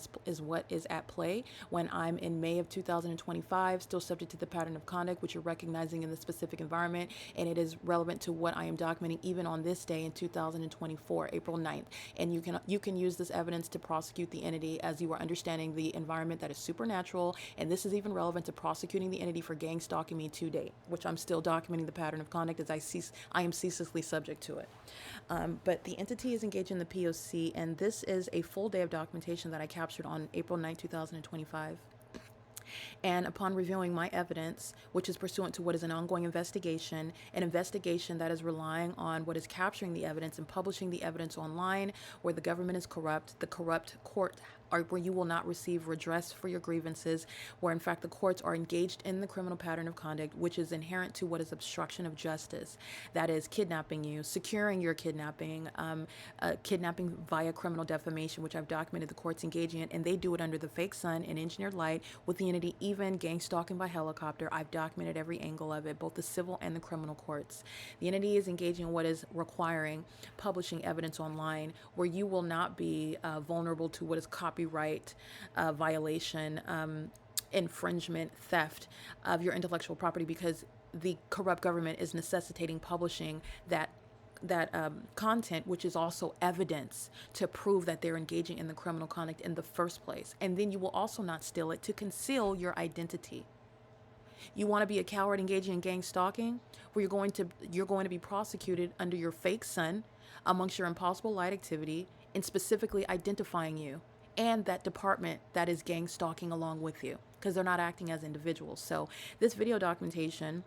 is at play when I'm in May of 2025, still subject to the pattern of conduct which you're recognizing in the specific environment, and it is relevant to what I am documenting even on this day in 2024, April 9th. And you can use this evidence to prosecute the entity as you are understanding the environment that is supernatural, and this is even relevant to prosecuting the entity for gang stalking me to date, which I'm still documenting the pattern of conduct as I am ceaselessly subject to it. But the entity is engaged in the P.O.C, and this is a full day of documentation that I captured on April 9, 2025. And upon reviewing my evidence, which is pursuant to what is an ongoing investigation, an investigation that is relying on what is capturing the evidence and publishing the evidence online, where the government is corrupt, the corrupt court where you will not receive redress for your grievances, where in fact the courts are engaged in the criminal pattern of conduct, which is inherent to what is obstruction of justice. That is kidnapping you, securing your kidnapping, kidnapping via criminal defamation, which I've documented the courts engaging in, and they do it under the fake sun and engineered light with the entity, even gang stalking by helicopter. I've documented every angle of it, both the civil and the criminal courts. The entity is engaging in what is requiring publishing evidence online, where you will not be vulnerable to what is copyright violation, infringement, theft of your intellectual property, because the corrupt government is necessitating publishing that content, which is also evidence to prove that they're engaging in the criminal conduct in the first place. And then you will also not steal it to conceal your identity. You want to be a coward engaging in gang stalking, where you're going to be prosecuted under your fake sun amongst your impossible light activity, and specifically identifying you and that department that is gang stalking along with you, because they're not acting as individuals. So this video documentation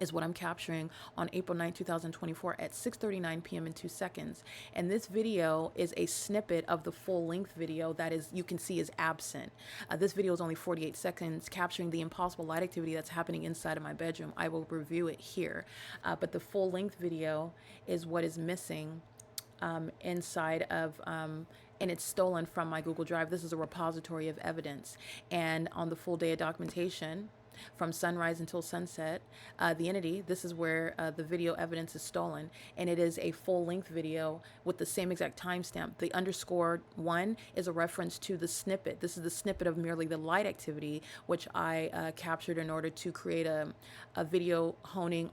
is what I'm capturing on April 9, 2024 at 6:39 p.m. in 2 seconds. And this video is a snippet of the full-length video that is, you can see, is absent. This video is only 48 seconds, capturing the impossible light activity that's happening inside of my bedroom. I will review it here. But the full-length video is what is missing inside of, and it's stolen from my Google Drive. This is a repository of evidence. And on the full day of documentation, from sunrise until sunset, the entity, this is where the video evidence is stolen, and it is a full-length video with the same exact timestamp. The _1 is a reference to the snippet. This is the snippet of merely the light activity, which I captured in order to create a video honing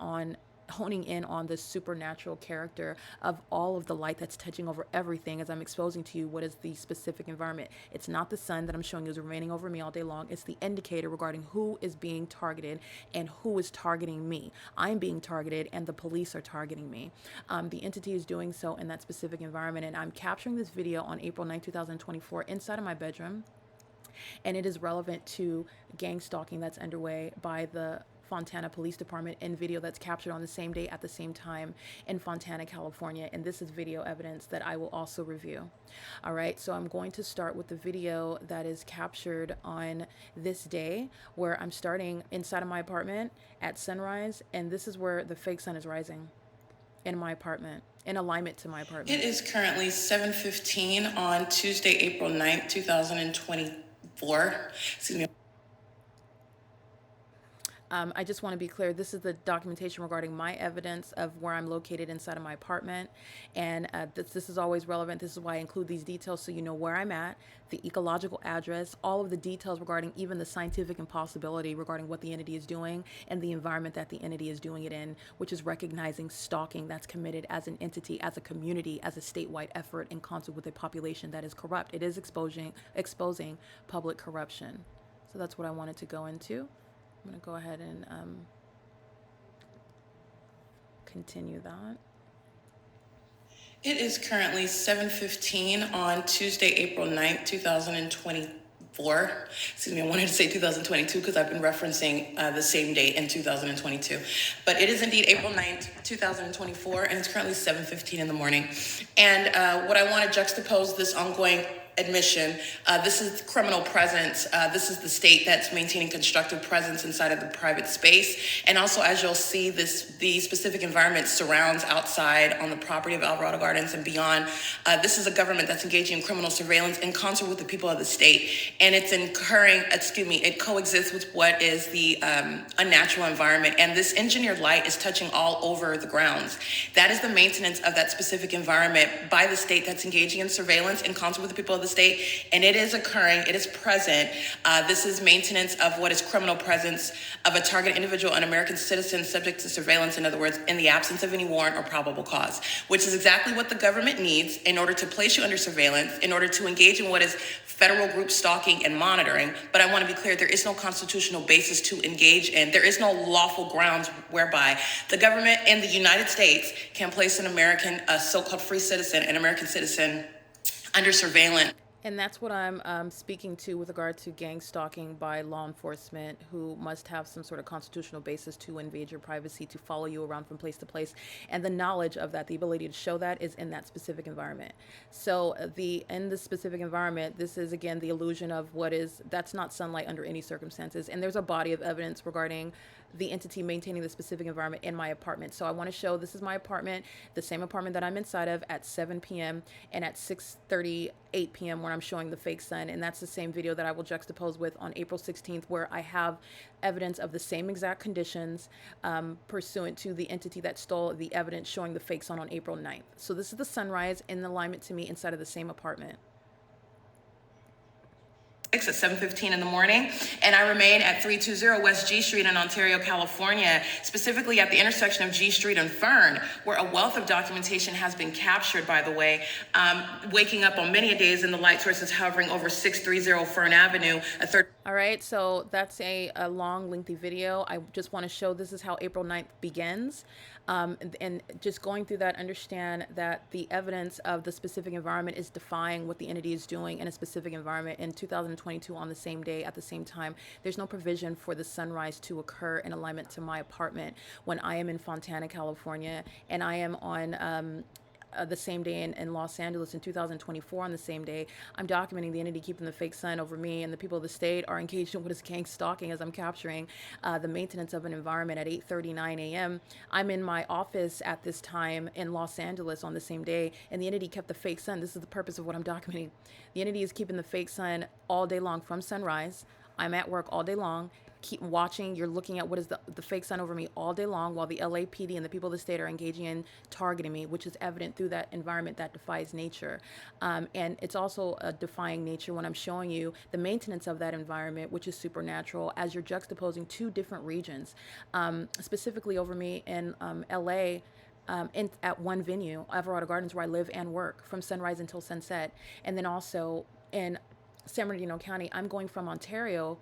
in on the supernatural character of all of the light that's touching over everything as I'm exposing to you what is the specific environment. It's not the sun that I'm showing you is remaining over me all day long. It's the indicator regarding who is being targeted and who is targeting me. I'm being targeted and the police are targeting me. The entity is doing so in that specific environment, and I'm capturing this video on April 9, 2024 inside of my bedroom, and it is relevant to gang stalking that's underway by the Fontana Police Department, in video that's captured on the same day at the same time in Fontana, California. And this is video evidence that I will also review. All right, so I'm going to start with the video that is captured on this day, where I'm starting inside of my apartment at sunrise, and this is where the fake sun is rising in my apartment, in alignment to my apartment. It is currently 7:15 on Tuesday, April 9th, 2024. Excuse me. I just want to be clear, this is the documentation regarding my evidence of where I'm located inside of my apartment, and this is always relevant. This is why I include these details, so you know where I'm at, the ecological address, all of the details regarding even the scientific impossibility regarding what the entity is doing and the environment that the entity is doing it in, which is recognizing stalking that's committed as an entity, as a community, as a statewide effort in concert with a population that is corrupt. It is exposing public corruption. So that's what I wanted to go into. I'm going to go ahead and continue that. It is currently 7:15 on Tuesday, April 9th, 2024. Excuse me, I wanted to say 2022 because I've been referencing the same date in 2022. But it is indeed April 9th, 2024, and it's currently 7:15 in the morning. And what I want to juxtapose this ongoing admission. This is criminal presence. This is the state that's maintaining constructive presence inside of the private space. And also, as you'll see, the specific environment surrounds outside on the property of Alvarado Gardens and beyond. This is a government that's engaging in criminal surveillance in concert with the people of the state. And it coexists with what is the unnatural environment. And this engineered light is touching all over the grounds. That is the maintenance of that specific environment by the state that's engaging in surveillance in concert with the people of the state, and it is occurring, it is present. This is maintenance of what is criminal presence of a target individual, an American citizen subject to surveillance, in other words, in the absence of any warrant or probable cause, which is exactly what the government needs in order to place you under surveillance, in order to engage in what is federal group stalking and monitoring. But I want to be clear, there is no constitutional basis to engage in. There is no lawful grounds whereby the government in the United States can place an American, a so-called free citizen, an American citizen, under surveillance. And that's what I'm speaking to with regard to gang stalking by law enforcement, who must have some sort of constitutional basis to invade your privacy, to follow you around from place to place. And the knowledge of that, the ability to show that, is in that specific environment. So in the specific environment, this is, again, the illusion of that's not sunlight under any circumstances. And there's a body of evidence regarding the entity maintaining the specific environment in my apartment. So I want to show, this is my apartment, the same apartment that I'm inside of, at 7 p.m. and at 6:38 p.m. when I'm showing the fake sun. And that's the same video that I will juxtapose with on April 16th, where I have evidence of the same exact conditions pursuant to the entity that stole the evidence showing the fake sun on April 9th. So this is the sunrise in alignment to me inside of the same apartment. At 7:15 in the morning, and I remain at 320 West G Street in Ontario, California, specifically at the intersection of G Street and Fern, where a wealth of documentation has been captured, by the way. Waking up on many days and the light source is hovering over 630 Fern Avenue, All right, so that's a long, lengthy video. I just want to show this is how April 9th begins. And just going through that, understand that the evidence of the specific environment is defying what the entity is doing in a specific environment in 2022 on the same day at the same time. There's no provision for the sunrise to occur in alignment to my apartment when I am in Fontana, California, and I am on the same day in Los Angeles in 2024. On the same day, I'm documenting the entity keeping the fake sun over me, and the people of the state are engaged in what is gang stalking as I'm capturing the maintenance of an environment at 8:39 a.m. I'm in my office at this time in Los Angeles on the same day, and the entity kept the fake sun. This is the purpose of what I'm documenting. The entity is keeping the fake sun all day long from sunrise. I'm at work all day long. Keep watching, you're looking at what is the fake sun over me all day long, while the LAPD and the people of the state are engaging in targeting me, which is evident through that environment that defies nature. And it's also defying nature when I'm showing you the maintenance of that environment, which is supernatural, as you're juxtaposing two different regions, specifically over me in LA. At one venue, Alvarado Gardens, where I live and work from sunrise until sunset. And then also in San Bernardino County, I'm going from Ontario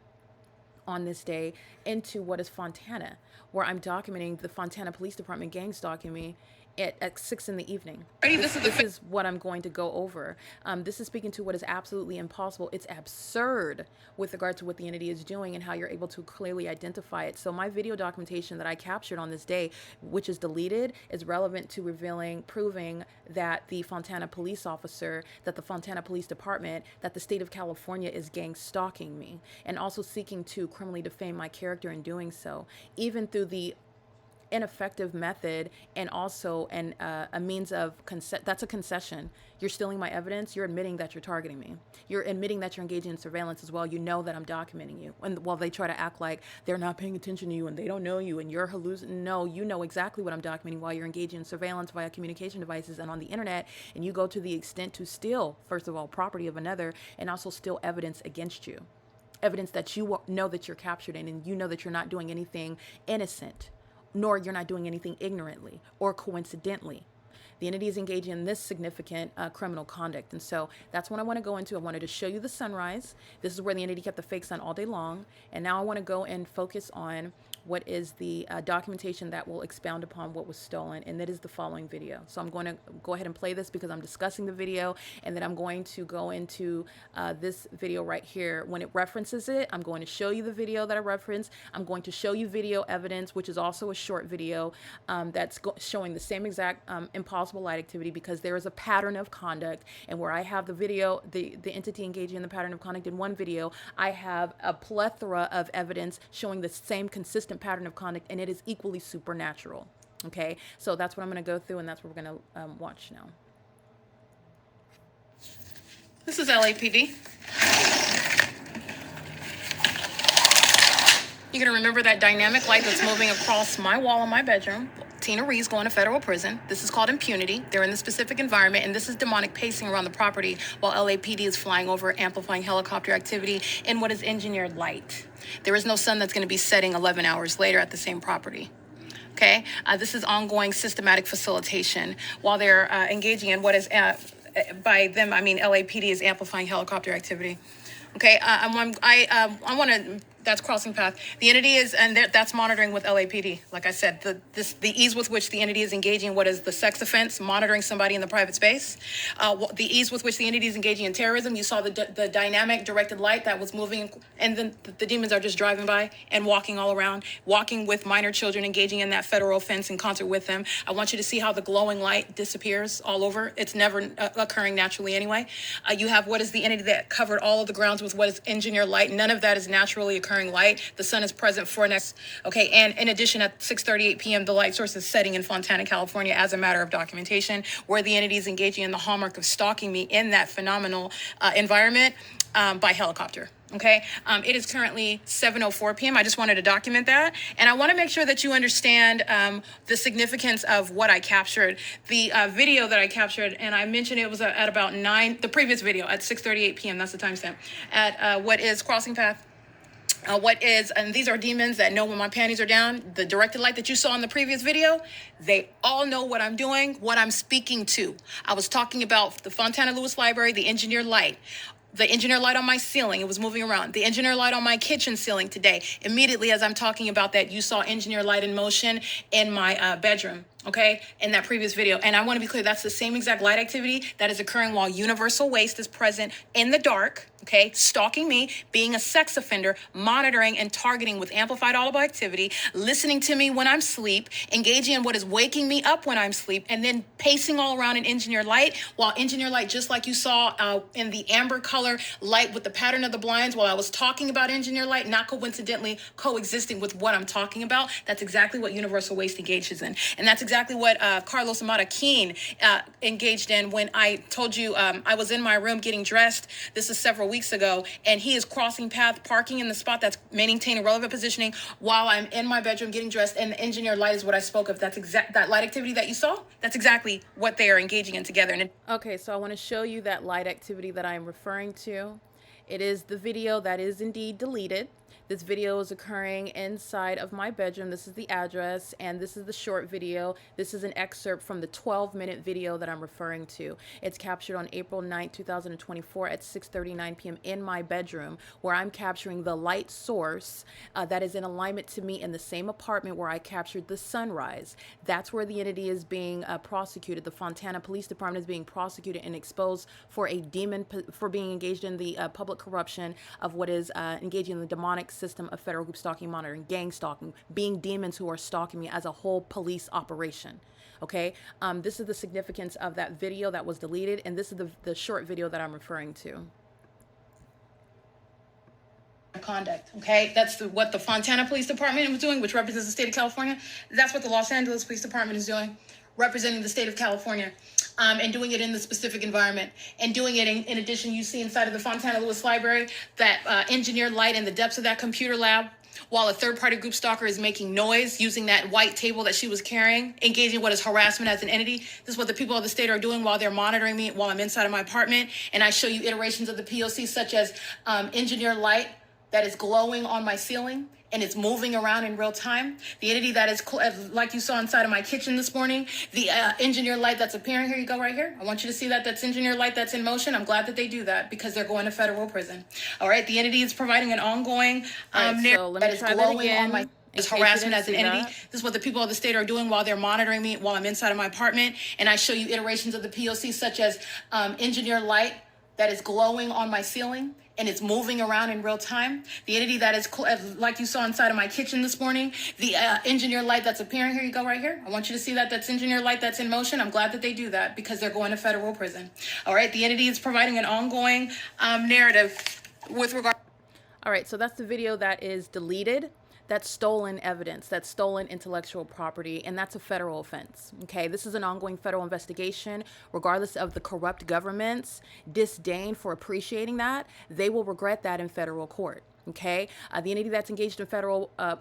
on this day into what is Fontana, where I'm documenting the Fontana Police Department gang stalking me at 6 in the evening. This is what I'm going to go over. This is speaking to what is absolutely impossible. It's absurd with regard to what the entity is doing and how you're able to clearly identify it. So my video documentation that I captured on this day, which is deleted, is relevant to proving that the Fontana police officer, that the Fontana Police Department, that the state of California is gang stalking me, and also seeking to criminally defame my character in doing so, even through the ineffective method, and also a means of that's a concession. You're stealing my evidence. You're admitting that you're targeting me. You're admitting that you're engaging in surveillance as well. You know that I'm documenting you. And while they try to act like they're not paying attention to you and they don't know you and you're hallucinating, no, you know exactly what I'm documenting while you're engaging in surveillance via communication devices and on the internet. And you go to the extent to steal, first of all, property of another, and also steal evidence against you. Evidence that you know that you're captured in, and you know that you're not doing anything innocent, nor you're not doing anything ignorantly or coincidentally. The entity is engaging in this significant criminal conduct. And so that's what I want to go into. I wanted to show you the sunrise. This is where the entity kept the fake sun all day long. And now I want to go and focus on what is the documentation that will expound upon what was stolen, and that is the following video. So I'm going to go ahead and play this because I'm discussing the video, and then I'm going to go into this video right here. When it references it, I'm going to show you the video that I referenced. I'm going to show you video evidence, which is also a short video that's showing the same exact impossible light activity, because there is a pattern of conduct, and where I have the video, the entity engaging in the pattern of conduct in one video, I have a plethora of evidence showing the same consistent pattern of conduct, and it is equally supernatural. Okay, so that's what I'm going to go through, and that's what we're going to watch now. This is LAPD. You're going to remember that dynamic light that's moving across my wall in my bedroom. Tina Ree's going to federal prison. This is called impunity. They're in the specific environment, and this is demonic pacing around the property while LAPD is flying over, amplifying helicopter activity in what is engineered light. There is no sun that's going to be setting 11 hours later at the same property. Okay? This is ongoing systematic facilitation while they're engaging in what is, by them, I mean LAPD is amplifying helicopter activity. Okay, I want to, that's crossing path. The entity is, and that's monitoring with LAPD. Like I said, the ease with which the entity is engaging in what is the sex offense, monitoring somebody in the private space. The ease with which the entity is engaging in terrorism. You saw the dynamic directed light that was moving, and then the demons are just driving by and walking all around, walking with minor children, engaging in that federal offense in concert with them. I want you to see how the glowing light disappears all over. It's never occurring naturally anyway. You have what is the entity that covered all of the grounds with what is engineered light. None of that is naturally occurring light. The sun is present for next. Okay, and in addition, at 6:38 p.m., the light source is setting in Fontana, California, as a matter of documentation, where the entity is engaging in the hallmark of stalking me in that phenomenal environment by helicopter. Okay, it is currently 7:04 p.m. I just wanted to document that, and I want to make sure that you understand the significance of what I captured. The video that I captured, and I mentioned it was at about 9. The previous video at 6:38 p.m. That's the timestamp at what is crossing path. And these are demons that know when my panties are down. The directed light that you saw in the previous video, they all know what I'm doing, what I'm speaking to. I was talking about the Fontana Lewis Library, the engineered light. The engineer light on my ceiling, it was moving around. The engineer light on my kitchen ceiling today. Immediately as I'm talking about that, you saw engineer light in motion in my bedroom, okay, in that previous video. And I want to be clear, that's the same exact light activity that is occurring while universal waste is present in the dark, okay, stalking me, being a sex offender, monitoring and targeting with amplified audible activity, listening to me when I'm asleep, engaging in what is waking me up when I'm asleep, and then pacing all around in engineer light, while engineer light, just like you saw in the amber color light with the pattern of the blinds, while I was talking about engineer light, not coincidentally coexisting with what I'm talking about, that's exactly what universal waste engages in. And that's exactly what Carlos Amata Keene engaged in when I told you I was in my room getting dressed. This is several weeks ago, and he is crossing path, parking in the spot that's maintaining relevant positioning while I'm in my bedroom getting dressed, and the engineer light is what I spoke of. That's that light activity that you saw. That's exactly what they are engaging in together. And okay, so I want to show you that light activity that I am referring to. It is the video that is indeed deleted. This video is occurring inside of my bedroom. This is the address, and this is the short video. This is an excerpt from the 12-minute video that I'm referring to. It's captured on April 9th, 2024 at 6:39 p.m. in my bedroom, where I'm capturing the light source that is in alignment to me in the same apartment where I captured the sunrise. That's where the entity is being prosecuted. The Fontana Police Department is being prosecuted and exposed for a demon, for being engaged in the public corruption of what is engaging in the demonic system of federal group stalking, monitoring, gang stalking, being demons who are stalking me as a whole police operation. Okay, this is the significance of that video that was deleted, and this is the short video that I'm referring to. Conduct, okay? That's what the Fontana Police Department was doing, which represents the state of California. That's what the Los Angeles Police Department is doing, representing the state of California, and doing it in the specific environment. And doing it in addition, you see inside of the Fontana Lewis Library, that engineered light in the depths of that computer lab, while a third-party group stalker is making noise using that white table that she was carrying, engaging what is harassment as an entity. This is what the people of the state are doing while they're monitoring me while I'm inside of my apartment. And I show you iterations of the P.O.C, such as engineered light that is glowing on my ceiling, and it's moving around in real time. The entity that is, like you saw inside of my kitchen this morning, the engineer light that's appearing, here you go right here. I want you to see that that's engineer light that's in motion. I'm glad that they do that because they're going to federal prison. All right, the entity is providing an ongoing so let me try that again. This harassment as an entity. This is what the people of the state are doing while they're monitoring me while I'm inside of my apartment. And I show you iterations of the P.O.C. such as engineer light that is glowing on my ceiling and it's moving around in real time. The entity that is, like you saw inside of my kitchen this morning, the engineer light that's appearing. Here you go right here. I want you to see that. That's engineer light that's in motion. I'm glad that they do that because they're going to federal prison. All right. The entity is providing an ongoing narrative with regard. All right. So that's the video that is deleted. That's stolen evidence, that's stolen intellectual property, and that's a federal offense, okay? This is an ongoing federal investigation. Regardless of the corrupt government's disdain for appreciating that, they will regret that in federal court. Okay, the entity that's engaged in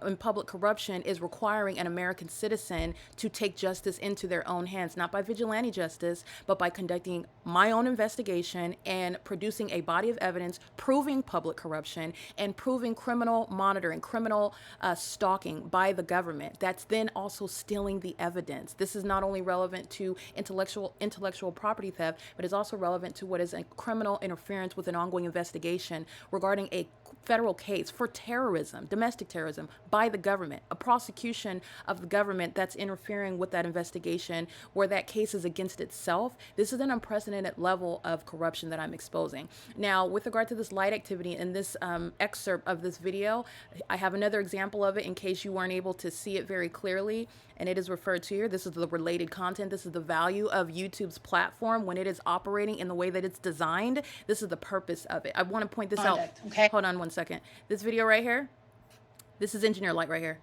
in public corruption is requiring an American citizen to take justice into their own hands, not by vigilante justice, but by conducting my own investigation and producing a body of evidence proving public corruption and proving criminal monitoring, criminal stalking by the government. That's then also stealing the evidence. This is not only relevant to intellectual property theft, but is also relevant to what is a criminal interference with an ongoing investigation regarding a federal case for terrorism, domestic terrorism by the government, a prosecution of the government that's interfering with that investigation where that case is against itself. This is an unprecedented level of corruption that I'm exposing. Now, with regard to this light activity in this excerpt of this video, I have another example of it in case you weren't able to see it very clearly. And it is referred to here. This is the related content. This is the value of YouTube's platform when it is operating in the way that it's designed. This is the purpose of it. I want to point this out. Okay. Hold on one second. This video right here, this is engineer light right here.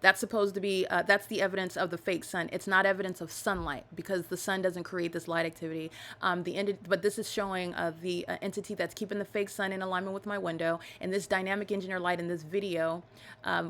That's supposed to be, that's the evidence of the fake sun. It's not evidence of sunlight because the sun doesn't create this light activity. But this is showing the entity that's keeping the fake sun in alignment with my window. And this dynamic engineer light in this video,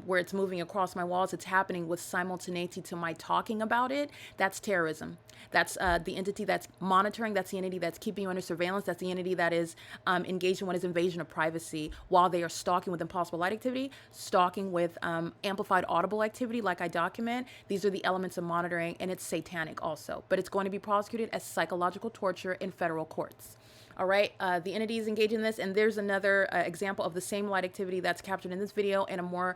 where it's moving across my walls, it's happening with simultaneity to my talking about it. That's terrorism. That's the entity that's monitoring. That's the entity that's keeping you under surveillance. That's the entity that is engaged in what is invasion of privacy while they are stalking with impossible light activity, stalking with amplified audible activity like I document. These are the elements of monitoring, and it's satanic also. But it's going to be prosecuted as psychological torture in federal courts. All right, the entity is engaged in this, and there's another example of the same light activity that's captured in this video in a more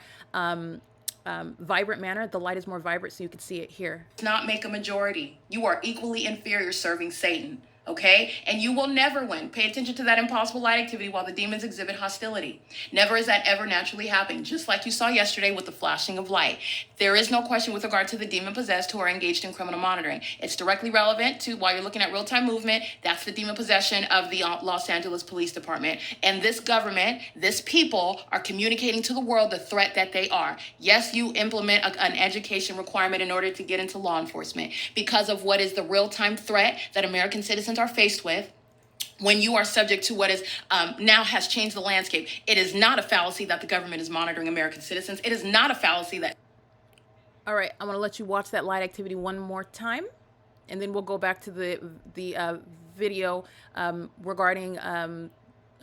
vibrant manner. The light is more vibrant, so you can see it here. Not make a majority. You are equally inferior serving Satan. Okay? And you will never win. Pay attention to that impossible light activity while the demons exhibit hostility. Never is that ever naturally happening, just like you saw yesterday with the flashing of light. There is no question with regard to the demon-possessed who are engaged in criminal monitoring. It's directly relevant to, while you're looking at real-time movement, that's the demon possession of the Los Angeles Police Department. And this government, this people, are communicating to the world the threat that they are. Yes, you implement an education requirement in order to get into law enforcement because of what is the real-time threat that American citizens are faced with when you are subject to what is now has changed the landscape. It is not a fallacy that the government is monitoring American citizens. It is not a fallacy that... All right, I'm going to let you watch that light activity one more time, and then we'll go back to the video regarding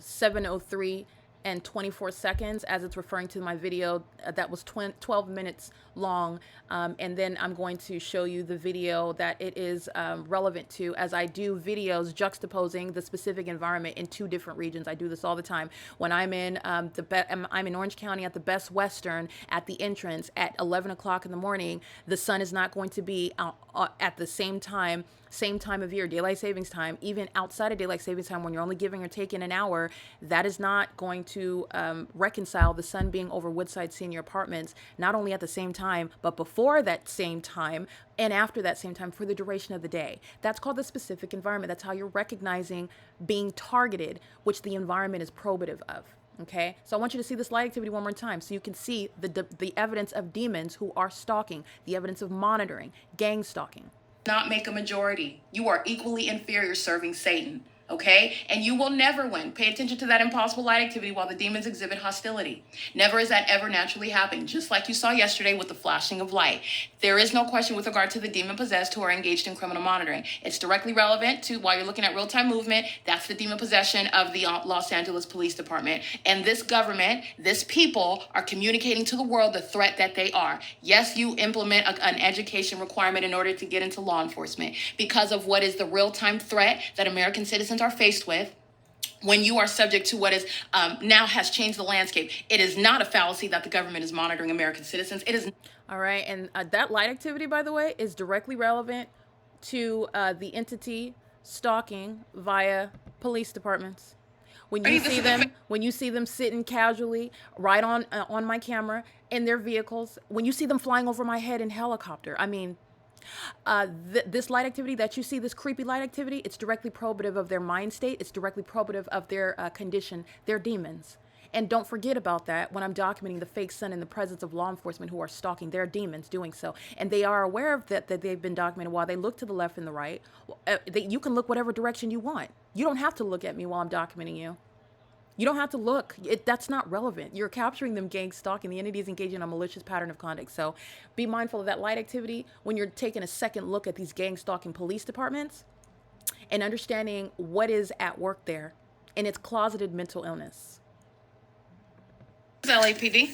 7:03 and 24 seconds as it's referring to my video that was 12 minutes long. And then I'm going to show you the video that it is relevant to, as I do videos juxtaposing the specific environment in two different regions. I do this all the time. When I'm in I'm in Orange County at the Best Western at the entrance at 11 o'clock in the morning, the sun is not going to be at the same time of year, daylight savings time. Even outside of daylight savings time, when you're only giving or taking an hour, that is not going to reconcile the sun being over Woodside Senior Apartments, not only at the same time, but before that same time and after that same time for the duration of the day. That's called the specific environment. That's how you're recognizing being targeted, which the environment is probative of. Okay, so I want you to see this light activity one more time so you can see the evidence of demons who are stalking, the evidence of monitoring, gang stalking. Not make a majority. You are equally inferior serving Satan. Okay? And you will never win. Pay attention to that impossible light activity while the demons exhibit hostility. Never is that ever naturally happening, just like you saw yesterday with the flashing of light. There is no question with regard to the demon-possessed who are engaged in criminal monitoring. It's directly relevant to, while you're looking at real-time movement, that's the demon possession of the Los Angeles Police Department. And this government, this people, are communicating to the world the threat that they are. Yes, you implement an education requirement in order to get into law enforcement because of what is the real-time threat that American citizens are faced with when you are subject to what is now has changed the landscape. It is not a fallacy that the government is monitoring American citizens. It is. All right, and that light activity, by the way, is directly relevant to the entity stalking via police departments. When you see them sitting casually right on my camera in their vehicles, when you see them flying over my head in helicopter, I mean, this light activity that you see, this creepy light activity, it's directly probative of their mind state. It's directly probative of their condition. They're demons. And don't forget about that when I'm documenting the fake sun in the presence of law enforcement who are stalking. They're demons doing so. And they are aware of that they've been documented while they look to the left and the right. You can look whatever direction you want. You don't have to look at me while I'm documenting you. You don't have to look. That's not relevant. You're capturing them gang stalking. The entity is engaging in a malicious pattern of conduct. So be mindful of that light activity when you're taking a second look at these gang stalking police departments and understanding what is at work there. And it's closeted mental illness. LAPD.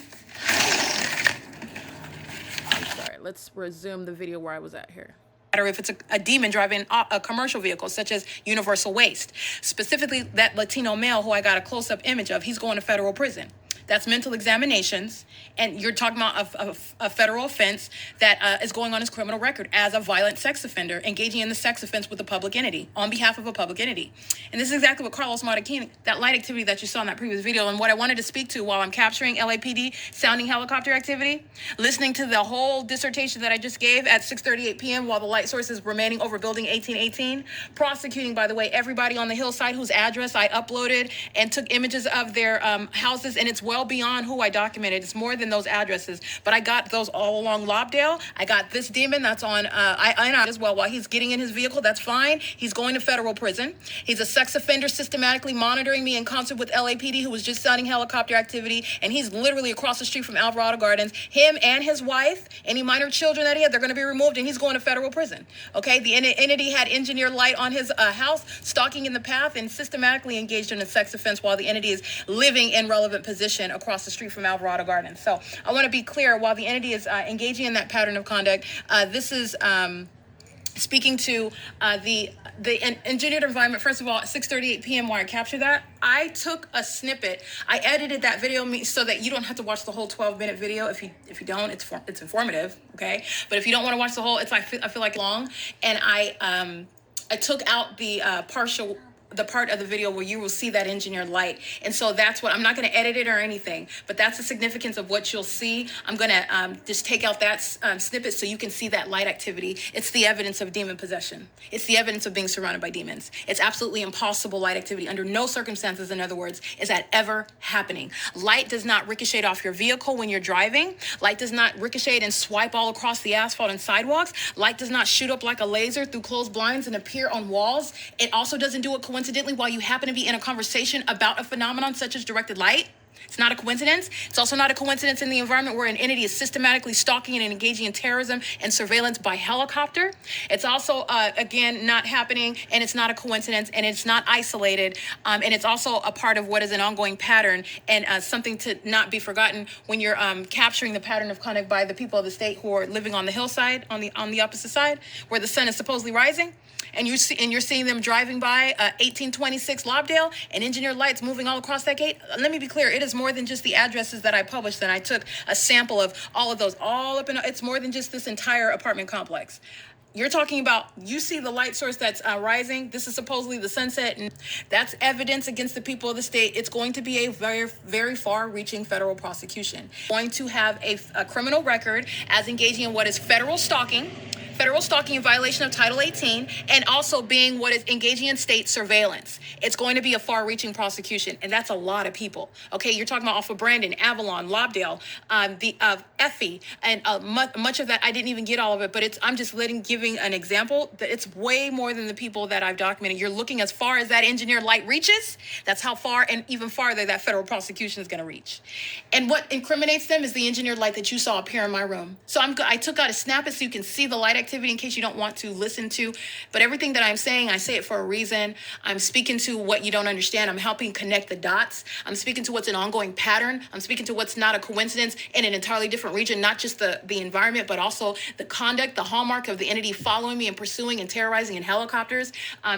I'm sorry. Let's resume the video where I was at here. Or if it's a demon driving a commercial vehicle, such as Universal Waste. Specifically, that Latino male who I got a close-up image of, he's going to federal prison. That's mental examinations, and you're talking about a federal offense that is going on his criminal record as a violent sex offender, engaging in the sex offense with a public entity, on behalf of a public entity. And this is exactly what Carlos Martinez, that light activity that you saw in that previous video, and what I wanted to speak to while I'm capturing LAPD sounding helicopter activity, listening to the whole dissertation that I just gave at 6:38 p.m. while the light source is remaining over building 1818, prosecuting, by the way, everybody on the hillside whose address I uploaded and took images of their houses, and it's well beyond who I documented. It's more than those addresses, but I got those all along Lobdell. I got this demon that's on I.I.S as well. While he's getting in his vehicle, that's fine. He's going to federal prison. He's a sex offender systematically monitoring me in concert with LAPD, who was just sounding helicopter activity, and he's literally across the street from Alvarado Gardens. Him and his wife, any minor children that he had, they're going to be removed, and he's going to federal prison. Okay, the entity had engineered light on his house, stalking in the path, and systematically engaged in a sex offense while the entity is living in relevant position across the street from Alvarado Gardens. So I want to be clear, while the entity is engaging in that pattern of conduct, this is speaking to the engineered environment. First of all, at 6:38 p.m. while I captured that, I took a snippet. I edited that video so that you don't have to watch the whole 12-minute video. If you don't, it's informative, okay? But if you don't want to watch the whole, I feel like long, and I took out the part of the video where you will see that engineered light. And so that's what, I'm not going to edit it or anything, but that's the significance of what you'll see. I'm going to just take out that snippet so you can see that light activity. It's the evidence of demon possession. It's the evidence of being surrounded by demons. It's absolutely impossible light activity. Under no circumstances, in other words, is that ever happening. Light does not ricochet off your vehicle when you're driving. Light does not ricochet and swipe all across the asphalt and sidewalks. Light does not shoot up like a laser through closed blinds and appear on walls. It also doesn't do it coincidentally while you happen to be in a conversation about a phenomenon such as directed light. It's not a coincidence. It's also not a coincidence in the environment where an entity is systematically stalking and engaging in terrorism and surveillance by helicopter. It's also, again, not happening, and it's not a coincidence, and it's not isolated, and it's also a part of what is an ongoing pattern, and something to not be forgotten when you're capturing the pattern of conduct by the people of the state who are living on the hillside, on the opposite side, where the sun is supposedly rising. And you're seeing them driving by 1826 Lobdell and engineered lights moving all across that gate. Let me be clear. It is more than just the addresses that I published, and I took a sample of all of those all up in. It's more than just this entire apartment complex. You're talking about, you see the light source that's rising. This is supposedly the sunset, and that's evidence against the people of the state. It's going to be a very, very far-reaching federal prosecution. Going to have a criminal record as engaging in what is federal stalking in violation of Title 18, and also being what is engaging in state surveillance. It's going to be a far-reaching prosecution, and that's a lot of people. Okay, you're talking about off of Brandon, Avalon, Lobdell, Effie, and much of that, I didn't even get all of it, but I'm just giving an example that it's way more than the people that I've documented. You're looking as far as that engineered light reaches. That's how far and even farther that federal prosecution is going to reach. And what incriminates them is the engineered light that you saw appear in my room. So I took out a snippet so you can see the light activity activity in case you don't want to listen to. But everything that I'm saying, I say it for a reason. I'm speaking to what you don't understand. I'm helping connect the dots. I'm speaking to what's an ongoing pattern. I'm speaking to what's not a coincidence in an entirely different region, not just the environment, but also the conduct, the hallmark of the entity following me and pursuing and terrorizing in helicopters,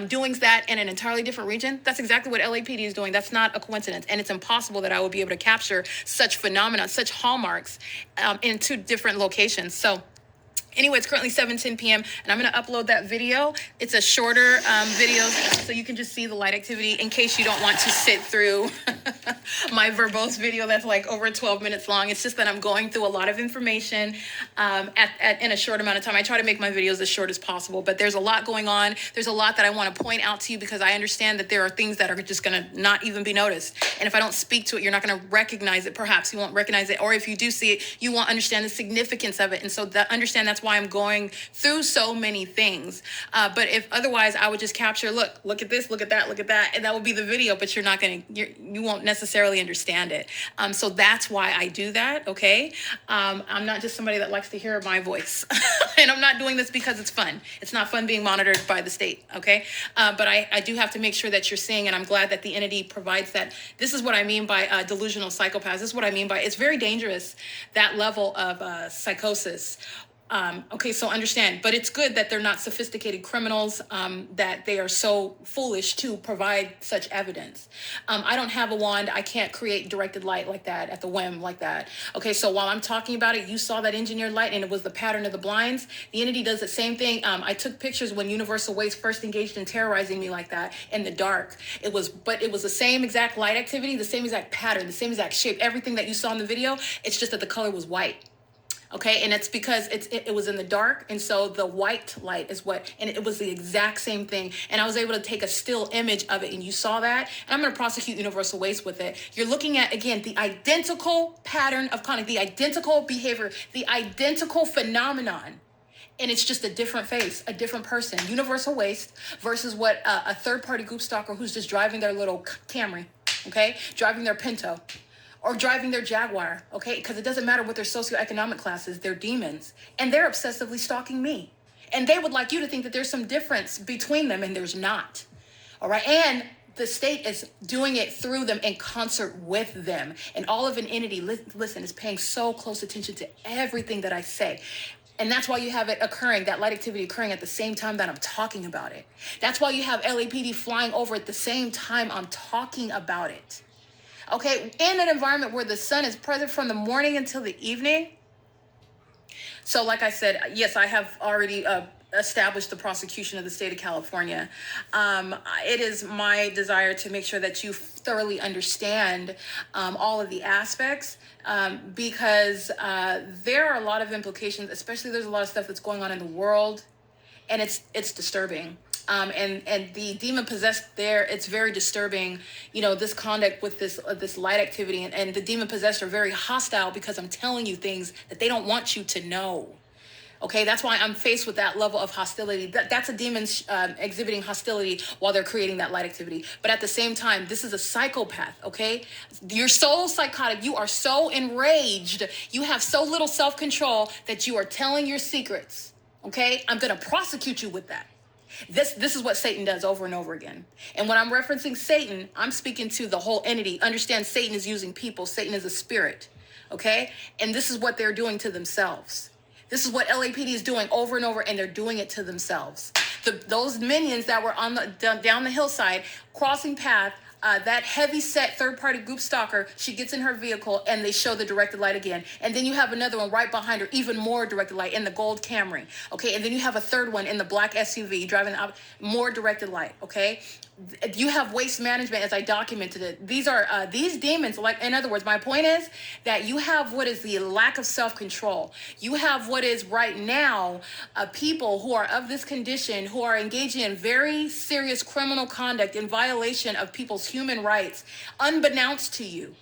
doing that in an entirely different region. That's exactly what LAPD is doing. That's not a coincidence. And it's impossible that I would be able to capture such phenomena, such hallmarks in two different locations. So anyway, it's currently 7:10 p.m. and I'm going to upload that video. It's a shorter video, so you can just see the light activity in case you don't want to sit through my verbose video that's like over 12 minutes long. It's just that I'm going through a lot of information in a short amount of time. I try to make my videos as short as possible, but there's a lot going on. There's a lot that I want to point out to you because I understand that there are things that are just going to not even be noticed. And if I don't speak to it, you're not going to recognize it. Perhaps you won't recognize it. Or if you do see it, you won't understand the significance of it. And so understand that's why I'm going through so many things. But if otherwise, I would just capture, look at this, look at that, and that will be the video, but you're not going to, you won't necessarily understand it. So that's why I do that, okay? I'm not just somebody that likes to hear my voice. And I'm not doing this because it's fun. It's not fun being monitored by the state, okay? But I do have to make sure that you're seeing, and I'm glad that the entity provides that. This is what I mean by delusional psychopaths. This is what I mean by, it's very dangerous, that level of psychosis. Okay, so understand, but it's good that they're not sophisticated criminals, that they are so foolish to provide such evidence. I don't have a wand. I can't create directed light like that at the whim like that. Okay, so while I'm talking about it, you saw that engineered light and it was the pattern of the blinds. The entity does the same thing. I took pictures when Universal Waste first engaged in terrorizing me like that in the dark. It was the same exact light activity, the same exact pattern, the same exact shape, everything that you saw in the video. It's just that the color was white. Okay, and it's because it was in the dark, and so the white light is what, and it was the exact same thing. And I was able to take a still image of it, and you saw that. And I'm going to prosecute Universal Waste with it. You're looking at, again, the identical pattern of conduct, the identical behavior, the identical phenomenon. And it's just a different face, a different person. Universal Waste versus what a third-party group stalker who's just driving their little Camry, okay, driving their Pinto, or driving their Jaguar, okay? Because it doesn't matter what their socioeconomic class is, they're demons. And they're obsessively stalking me. And they would like you to think that there's some difference between them, and there's not, all right? And the state is doing it through them in concert with them. And all of an entity, listen, is paying so close attention to everything that I say. And that's why you have it occurring, that light activity occurring at the same time that I'm talking about it. That's why you have LAPD flying over at the same time I'm talking about it. Okay, in an environment where the sun is present from the morning until the evening. So like I said, yes, I have already established the prosecution of the state of California. It is my desire to make sure that you thoroughly understand all of the aspects, because there are a lot of implications, especially there's a lot of stuff that's going on in the world, and it's disturbing. And the demon possessed there, it's very disturbing, this conduct with this light activity, and the demon possessed are very hostile because I'm telling you things that they don't want you to know. Okay, that's why I'm faced with that level of hostility. That's a demon exhibiting hostility while they're creating that light activity. But at the same time, this is a psychopath, okay? You're so psychotic. You are so enraged. You have so little self-control that you are telling your secrets, okay? I'm going to prosecute you with that. This is what Satan does over and over again. And when I'm referencing Satan, I'm speaking to the whole entity. Understand, Satan is using people. Satan is a spirit, okay? And this is what they're doing to themselves. This is what LAPD is doing over and over, and they're doing it to themselves. Those minions that were down the hillside, crossing path, that heavy-set third-party group stalker, she gets in her vehicle, and they show the directed light again. And then you have another one right behind her, even more directed light, in the gold Camry, okay? And then you have a third one in the black SUV, driving up, more directed light, okay? You have waste management, as I documented it. These demons, like, in other words, my point is that you have what is the lack of self-control. You have what is right now people who are of this condition, who are engaging in very serious criminal conduct in violation of people's human rights, unbeknownst to you.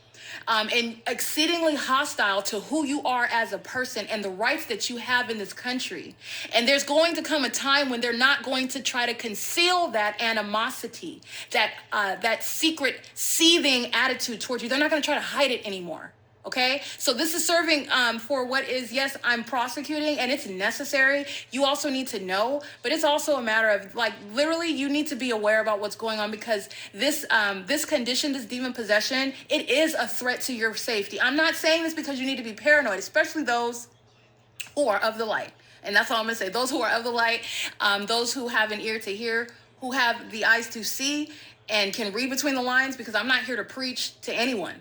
And exceedingly hostile to who you are as a person and the rights that you have in this country. And there's going to come a time when they're not going to try to conceal that animosity, that secret seething attitude towards you. They're not going to try to hide it anymore. Okay, so this is serving for what is, yes, I'm prosecuting and it's necessary. You also need to know, but it's also a matter of, like, literally you need to be aware about what's going on, because this condition, this demon possession, it is a threat to your safety. I'm not saying this because you need to be paranoid, especially those who are of the light. And that's all I'm gonna say. Those who are of the light, those who have an ear to hear, who have the eyes to see and can read between the lines, because I'm not here to preach to anyone.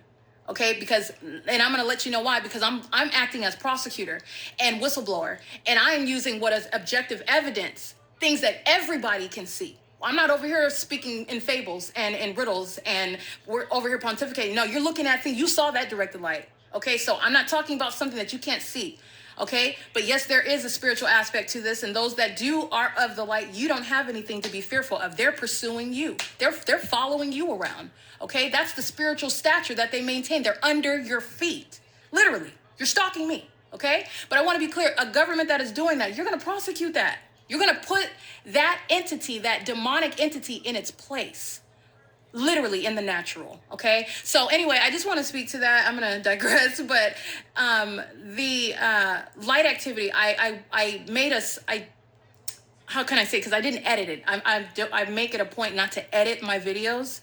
Okay, because, and I'm going to let you know why, because I'm acting as prosecutor and whistleblower, and I am using what is objective evidence, things that everybody can see. I'm not over here speaking in fables and in riddles, and we're over here pontificating. No, you're looking at things. You saw that directed light. Okay, so I'm not talking about something that you can't see. Okay, but yes, there is a spiritual aspect to this, and those that are of the light, you don't have anything to be fearful of. They're pursuing you. They're following you around. Okay, that's the spiritual stature that they maintain. They're under your feet. Literally, you're stalking me. Okay, but I want to be clear: a government that is doing that, you're going to prosecute that. You're going to put that entity, that demonic entity, in its place. Literally in the natural. Okay, so anyway, I just want to speak to that. I'm going to digress, but the light activity, I made us, how can I say, because I didn't edit it. I make it a point not to edit my videos.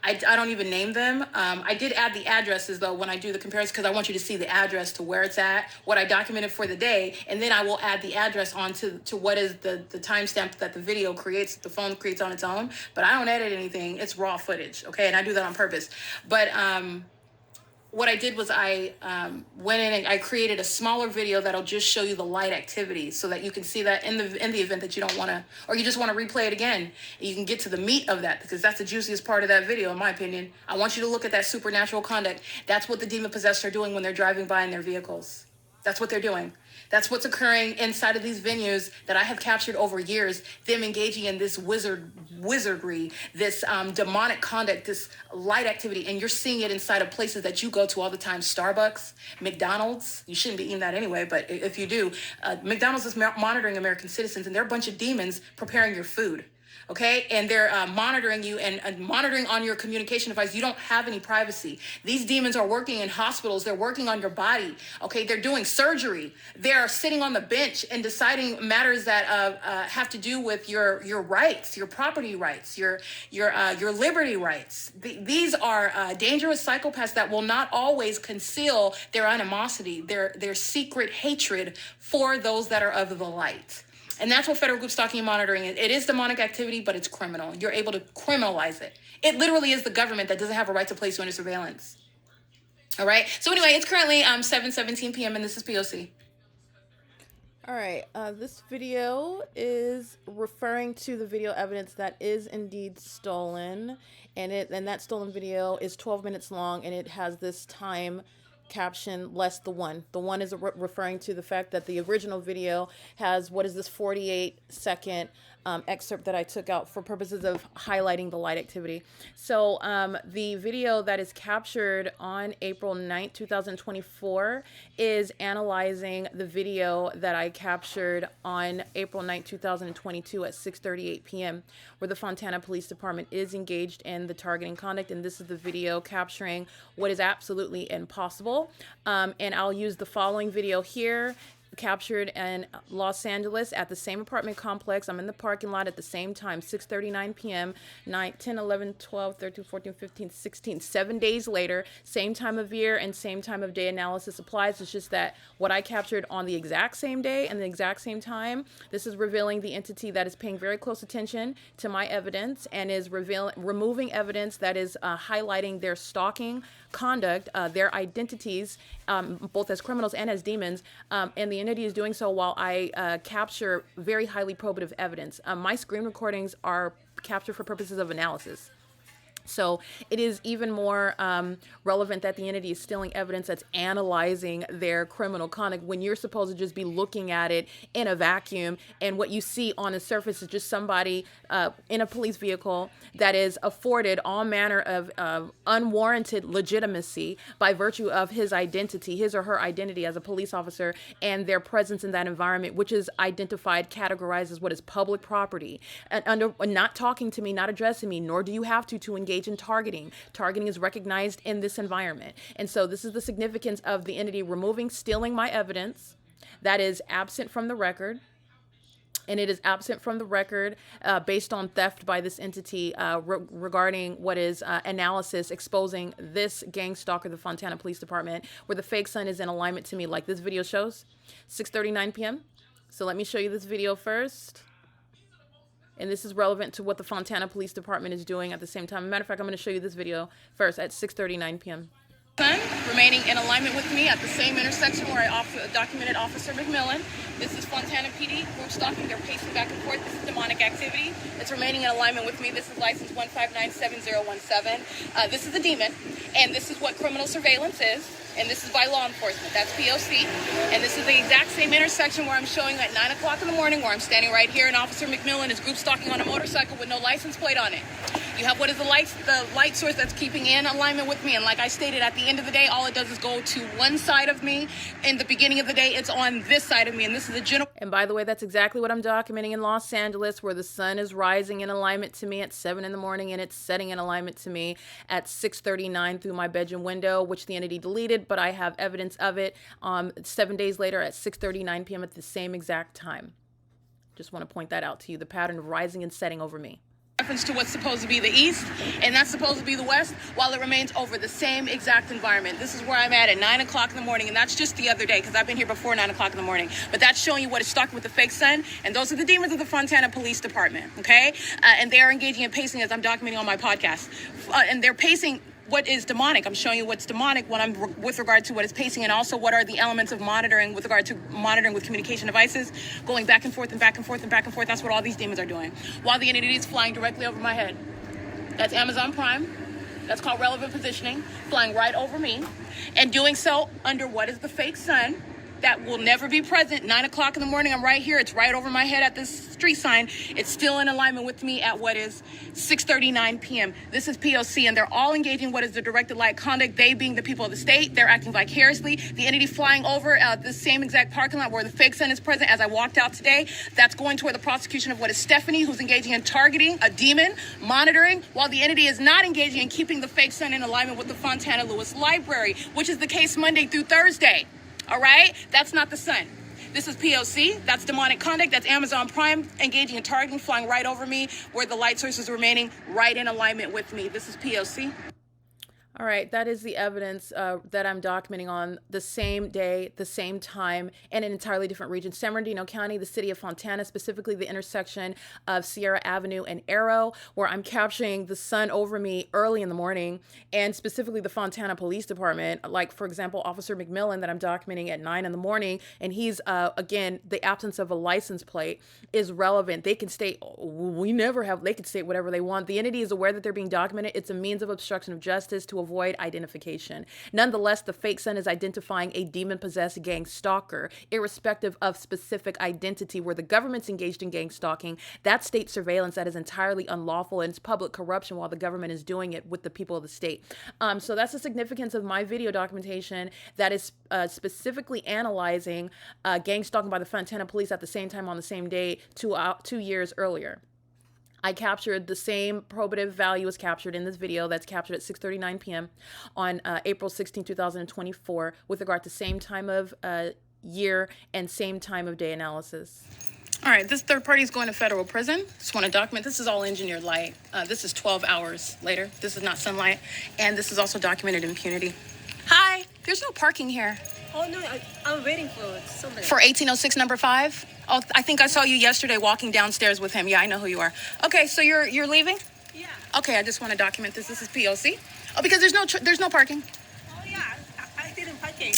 I don't even name them. I did add the addresses, though, when I do the comparison, because I want you to see the address to where it's at, what I documented for the day, and then I will add the address on to what is the timestamp that the video creates, the phone creates on its own. But I don't edit anything. It's raw footage, okay? And I do that on purpose. But what I did was I went in and I created a smaller video that'll just show you the light activity, so that you can see that in the event that you don't want to, or you just want to replay it again, and you can get to the meat of that, because that's the juiciest part of that video, in my opinion. I want you to look at that supernatural conduct. That's what the demon possessed are doing when they're driving by in their vehicles. That's what they're doing. That's what's occurring inside of these venues that I have captured over years, them engaging in this wizardry, this demonic conduct, this light activity. And you're seeing it inside of places that you go to all the time: Starbucks, McDonald's. You shouldn't be eating that anyway, but if you do, McDonald's is monitoring American citizens, and they're a bunch of demons preparing your food. Okay, and they're monitoring you and monitoring on your communication device. You don't have any privacy. These demons are working in hospitals. They're working on your body. Okay, they're doing surgery. They're sitting on the bench and deciding matters that have to do with your rights, your property rights, your liberty rights. These are dangerous psychopaths that will not always conceal their animosity, their secret hatred for those that are of the light. And that's what federal group stalking and monitoring is. It is demonic activity, but it's criminal. You're able to criminalize it. It literally is the government that doesn't have a right to place you under surveillance. All right. So anyway, it's currently 7:17 p.m. and this is P.O.C. All right, this video is referring to the video evidence that is indeed stolen, and that stolen video is 12 minutes long, and it has this time caption less the one. The one is referring to the fact that the original video has, what is this, 48-second excerpt that I took out for purposes of highlighting the light activity. So the video that is captured on April 9th, 2024 is analyzing the video that I captured on April 9th, 2022 at 6:38 p.m. where the Fontana Police Department is engaged in the targeting conduct, and this is the video capturing what is absolutely impossible. And I'll use the following video here, captured in Los Angeles at the same apartment complex. I'm in the parking lot at the same time, 6:39 p.m., 9, 10, 11, 12, 13, 14, 15, 16, 7 days later, same time of year and same time of day analysis applies. It's just that what I captured on the exact same day and the exact same time, this is revealing the entity that is paying very close attention to my evidence and is removing evidence that is highlighting their stalking conduct, their identities, both as criminals and as demons, and the entity is doing so while I capture very highly probative evidence. My screen recordings are captured for purposes of analysis. So it is even more relevant that the entity is stealing evidence that's analyzing their criminal conduct when you're supposed to just be looking at it in a vacuum, and what you see on the surface is just somebody in a police vehicle that is afforded all manner of unwarranted legitimacy by virtue of his identity, his or her identity as a police officer, and their presence in that environment, which is identified, categorized as what is public property, and under not talking to me, not addressing me, nor do you have to engage engage in targeting. Targeting is recognized in this environment. And so this is the significance of the entity stealing my evidence that is absent from the record. And it is absent from the record based on theft by this entity regarding what is analysis exposing this gang stalker, the Fontana Police Department, where the fake sun is in alignment to me, like this video shows, 6:39 p.m. So let me show you this video first. And this is relevant to what the Fontana Police Department is doing at the same time. Matter of fact, I'm going to show you this video first at 6:39 p.m. Sun remaining in alignment with me at the same intersection where I documented Officer McMillan. This is Fontana PD group stalking. They're pacing back and forth. This is demonic activity. It's remaining in alignment with me. This is license 1597017. This is the demon, and this is what criminal surveillance is. And this is by law enforcement. That's P.O.C. And this is the exact same intersection where I'm showing at 9 o'clock in the morning, where I'm standing right here, and Officer McMillan is group stalking on a motorcycle with no license plate on it. You have what is the light source that's keeping in alignment with me. And like I stated, at the end of the day, all it does is go to one side of me. In the beginning of the day, it's on this side of me. And this is a general. And by the way, that's exactly what I'm documenting in Los Angeles, where the sun is rising in alignment to me at 7 in the morning, and it's setting in alignment to me at 6:39 through my bedroom window, which the entity deleted, but I have evidence of it 7 days later at 6:39 p.m. at the same exact time. Just want to point that out to you, the pattern of rising and setting over me. Reference to what's supposed to be the east, and that's supposed to be the west, while it remains over the same exact environment. This is where I'm at 9 o'clock in the morning, and that's just the other day, because I've been here before 9 o'clock in the morning. But that's showing you what is stalking with the fake sun, and those are the demons of the Fontana Police Department, okay? And they are engaging in pacing, as I'm documenting on my podcast. And they're pacing what is demonic. I'm showing you what's demonic when I'm with regard to what is pacing, and also what are the elements of monitoring with regard to monitoring with communication devices, going back and forth and back and forth and back and forth. That's what all these demons are doing, while the entity is flying directly over my head. That's Amazon Prime. That's called relevant positioning, flying right over me, and doing so under what is the fake sun that will never be present. 9 o'clock in the morning, I'm right here. It's right over my head at this street sign. It's still in alignment with me at what is 6:39 p.m. This is P.O.C., and they're all engaging what is the directed light conduct. They being the people of the state, they're acting vicariously. The entity flying over the same exact parking lot where the fake sun is present as I walked out today. That's going toward the prosecution of what is Stephanie, who's engaging in targeting a demon, monitoring, while the entity is not engaging in keeping the fake sun in alignment with the Fontana Lewis Library, which is the case Monday through Thursday. All right? That's not the sun. This is P.O.C. That's demonic conduct. That's Amazon Prime engaging in targeting, flying right over me, where the light source is remaining right in alignment with me. This is P.O.C. All right, that is the evidence that I'm documenting on the same day, the same time, and an entirely different region. San Bernardino County, the city of Fontana, specifically the intersection of Sierra Avenue and Arrow, where I'm capturing the sun over me early in the morning, and specifically the Fontana Police Department, like, for example, Officer McMillan that I'm documenting at 9 in the morning, and he's, again, the absence of a license plate is relevant. They can state, they can state whatever they want. The entity is aware that they're being documented. It's a means of obstruction of justice to avoid identification. Nonetheless, the fake sun is identifying a demon-possessed gang stalker, irrespective of specific identity. Where the government's engaged in gang stalking, that's state surveillance that is entirely unlawful, and it's public corruption while the government is doing it with the people of the state. So that's the significance of my video documentation that is specifically analyzing gang stalking by the Fontana police at the same time on the same day 2 years earlier. I captured the same probative value as captured in this video that's captured at 6:39 p.m. on April 16, 2024 with regard to same time of year and same time of day analysis. All right, this third party is going to federal prison. Just want to document, this is all engineered light. This is 12 hours later. This is not sunlight. And this is also documented impunity. Hi, there's no parking here. Oh, no, I'm waiting for somebody. For 1806 number 5? Oh, I think I saw you yesterday walking downstairs with him. Yeah, I know who you are. Okay, so you're leaving? Yeah. Okay, I just want to document this. This is P.O.C. Oh, because there's no parking. Oh, yeah, I didn't parking.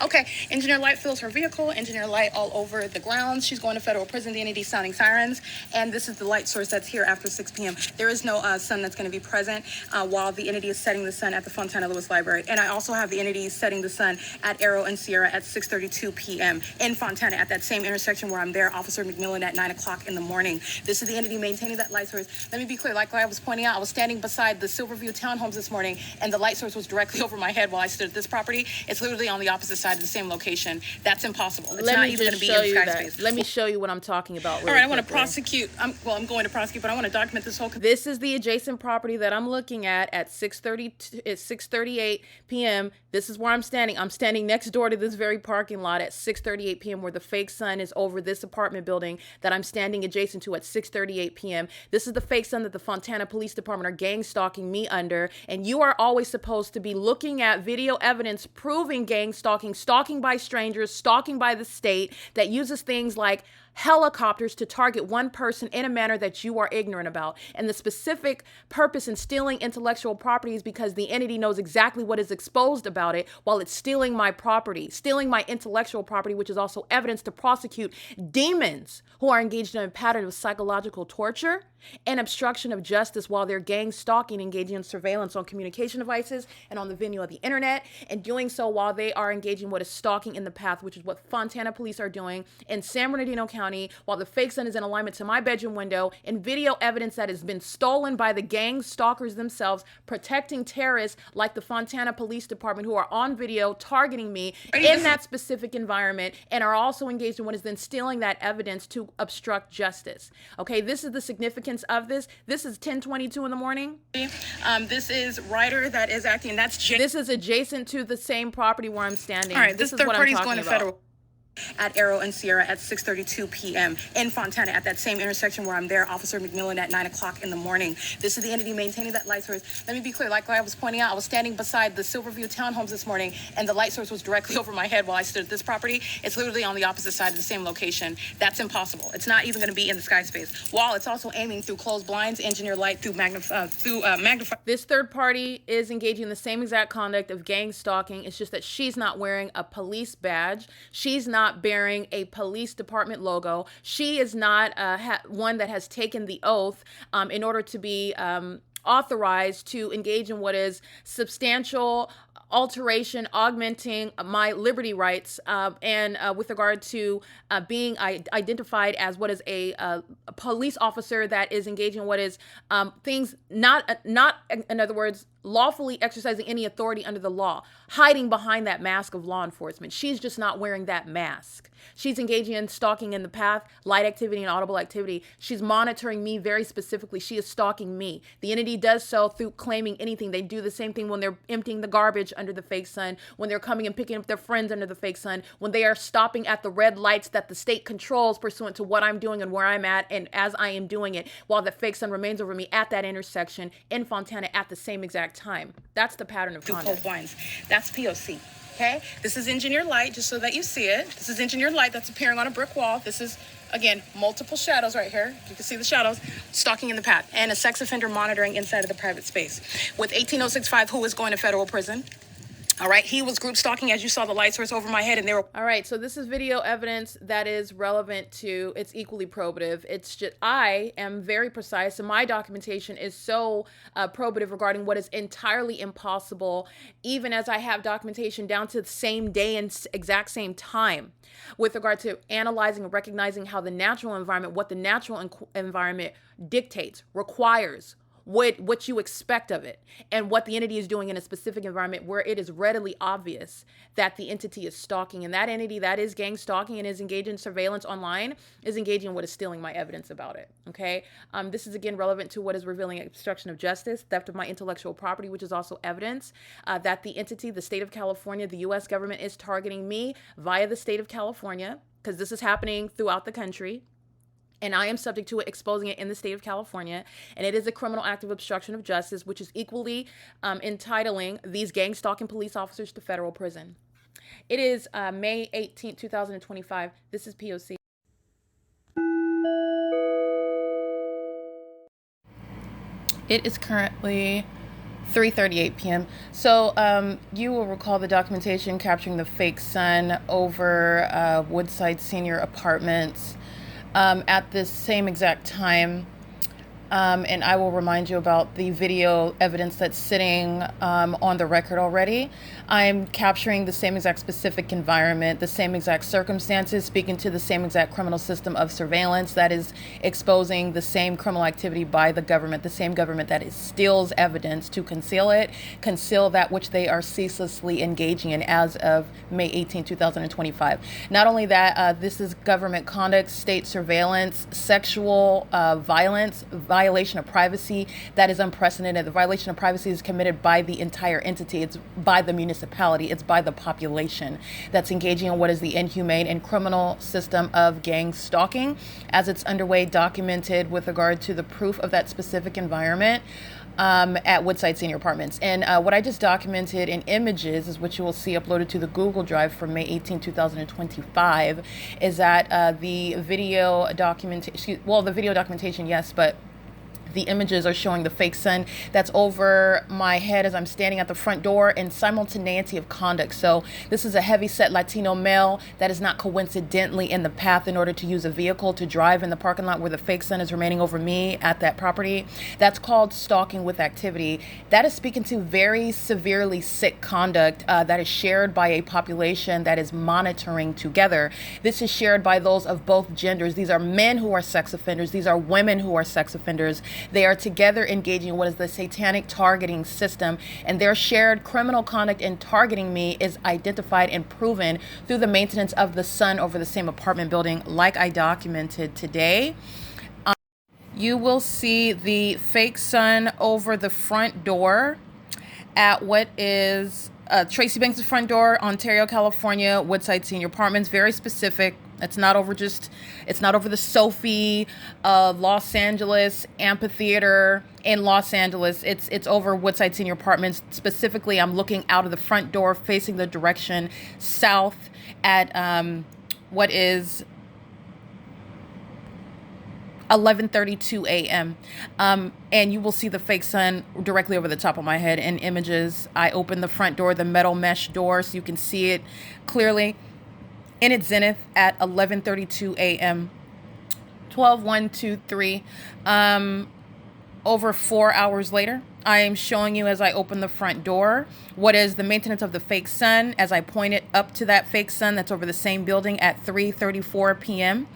Okay. Engineer Light fills her vehicle. Engineer Light all over the grounds. She's going to federal prison. The entity sounding sirens. And this is the light source that's here after 6 p.m. There is no sun that's going to be present while the entity is setting the sun at the Fontana Lewis Library. And I also have the entity setting the sun at Arrow and Sierra at 6:32 p.m. in Fontana at that same intersection where I'm there. Officer McMillan at 9 o'clock in the morning. This is the entity maintaining that light source. Let me be clear. Like I was pointing out, I was standing beside the Silverview townhomes this morning, and the light source was directly over my head while I stood at this property. It's literally literally on the opposite side of the same location. That's impossible. It's not even going to be in the sky space. Let me show you what I'm talking about. All right, I want to prosecute. I'm going to prosecute, but I want to document this whole. This is the adjacent property that I'm looking at 6:38 p.m. This is where I'm standing. I'm standing next door to this very parking lot at 6:38 p.m. where the fake sun is over this apartment building that I'm standing adjacent to at 6:38 p.m. This is the fake sun that the Fontana Police Department are gang stalking me under, and you are always supposed to be looking at video evidence proving gang stalking, stalking by strangers, stalking by the state that uses things like helicopters to target one person in a manner that you are ignorant about. And the specific purpose in stealing intellectual property is because the entity knows exactly what is exposed about it while it's stealing my property, stealing my intellectual property, which is also evidence to prosecute demons who are engaged in a pattern of psychological torture and obstruction of justice while they're gang stalking, engaging in surveillance on communication devices and on the venue of the internet, and doing so while they are engaging what is stalking in the path, which is what Fontana police are doing in San Bernardino County, while the fake sun is in alignment to my bedroom window, and video evidence that has been stolen by the gang stalkers themselves, protecting terrorists like the Fontana Police Department who are on video targeting me in that specific environment and are also engaged in what is then stealing that evidence to obstruct justice. Okay, this is the significance of this. This is 10:22 in the morning. This is Ryder that is acting. This is adjacent to the same property where I'm standing. All right, this this is third what party I'm is talking going to about. federal. At Arrow and Sierra at 6:32 p.m. in Fontana at that same intersection where I'm there, Officer McMillan at 9 o'clock in the morning. This is the entity maintaining that light source. Let me be clear, like I was pointing out, I was standing beside the Silverview townhomes this morning and the light source was directly over my head while I stood at this property. It's literally on the opposite side of the same location. That's impossible. It's not even going to be in the sky space. While it's also aiming through closed blinds, engineer light through magnified. This third party is engaging in the same exact conduct of gang stalking. It's just that she's not wearing a police badge. She's not bearing a police department logo. She is not one that has taken the oath in order to be authorized to engage in what is substantial alteration, augmenting my liberty rights, and with regard to being identified as what is a police officer that is engaging in what is things not in other words, lawfully exercising any authority under the law, hiding behind that mask of law enforcement. She's just not wearing that mask. She's engaging in stalking in the path, light activity and audible activity. She's monitoring me very specifically. She is stalking me. The entity does so through claiming anything. They do the same thing when they're emptying the garbage under the fake sun, when they're coming and picking up their friends under the fake sun, when they are stopping at the red lights that the state controls pursuant to what I'm doing and where I'm at and as I am doing it, while the fake sun remains over me at that intersection in Fontana at the same exact time. That's the pattern of conduct. Blinds. That's P.O.C. Okay, this is engineer light, just so that you see it. This is engineer light that's appearing on a brick wall. This is, again, multiple shadows right here. You can see the shadows stalking in the path, and a sex offender monitoring inside of the private space. With 18065, who is going to federal prison. All right, he was group stalking, as you saw the light source over my head, and they were. All right, so this is video evidence that is relevant to, it's equally probative. It's just, I am very precise, and my documentation is so probative regarding what is entirely impossible, even as I have documentation down to the same day and exact same time with regard to analyzing and recognizing how the natural environment, what the natural environment dictates, requires, what you expect of it, and what the entity is doing in a specific environment where it is readily obvious that the entity is stalking. And that entity that is gang stalking and is engaged in surveillance online is engaging in what is stealing my evidence about it. Okay. This is again relevant to what is revealing obstruction of justice, theft of my intellectual property, which is also evidence that the entity, the state of California, the U.S. government is targeting me via the state of California, because this is happening throughout the country. And I am subject to it, exposing it in the state of California. And it is a criminal act of obstruction of justice, which is equally entitling these gang stalking police officers to federal prison. It is May 18, 2025. This is P.O.C. It is currently 3:38 p.m. So you will recall the documentation capturing the fake sun over Woodside Senior Apartments. At this same exact time, And I will remind you about the video evidence that's sitting on the record already. I'm capturing the same exact specific environment, the same exact circumstances, speaking to the same exact criminal system of surveillance that is exposing the same criminal activity by the government, the same government that steals evidence to conceal it, conceal that which they are ceaselessly engaging in as of May 18, 2025. Not only that, this is government conduct, state surveillance, sexual violence, violation of privacy that is unprecedented. The violation of privacy is committed by the entire entity. It's by the municipality. It's by the population that's engaging in what is the inhumane and criminal system of gang stalking, as it's underway, documented with regard to the proof of that specific environment at Woodside Senior Apartments. And what I just documented in images is what you will see uploaded to the Google Drive for May 18, 2025, is that the video documentation, well, the video documentation, yes, but the images are showing the fake sun that's over my head as I'm standing at the front door, in simultaneity of conduct. So this is a heavy-set Latino male that is not coincidentally in the path in order to use a vehicle to drive in the parking lot where the fake sun is remaining over me at that property. That's called stalking with activity. That is speaking to very severely sick conduct that is shared by a population that is monitoring together. This is shared by those of both genders. These are men who are sex offenders. These are women who are sex offenders. They are together engaging in what is the satanic targeting system, and their shared criminal conduct in targeting me is identified and proven through the maintenance of the sun over the same apartment building, like I documented today. You will see the fake sun over the front door at what is Tracy Banks' front door, Ontario, California, Woodside Senior Apartments. Very specific. It's not over the Sophie, Los Angeles Amphitheater in Los Angeles. It's over Woodside Senior Apartments. Specifically, I'm looking out of the front door facing the direction south at what is 11:32 a.m. And you will see the fake sun directly over the top of my head in images. I opened the front door, the metal mesh door, so you can see it clearly in its zenith at 11:32 a.m. 12:123. Over 4 hours later, I am showing you as I open the front door what is the maintenance of the fake sun as I point it up to that fake sun that's over the same building at 3:34 p.m.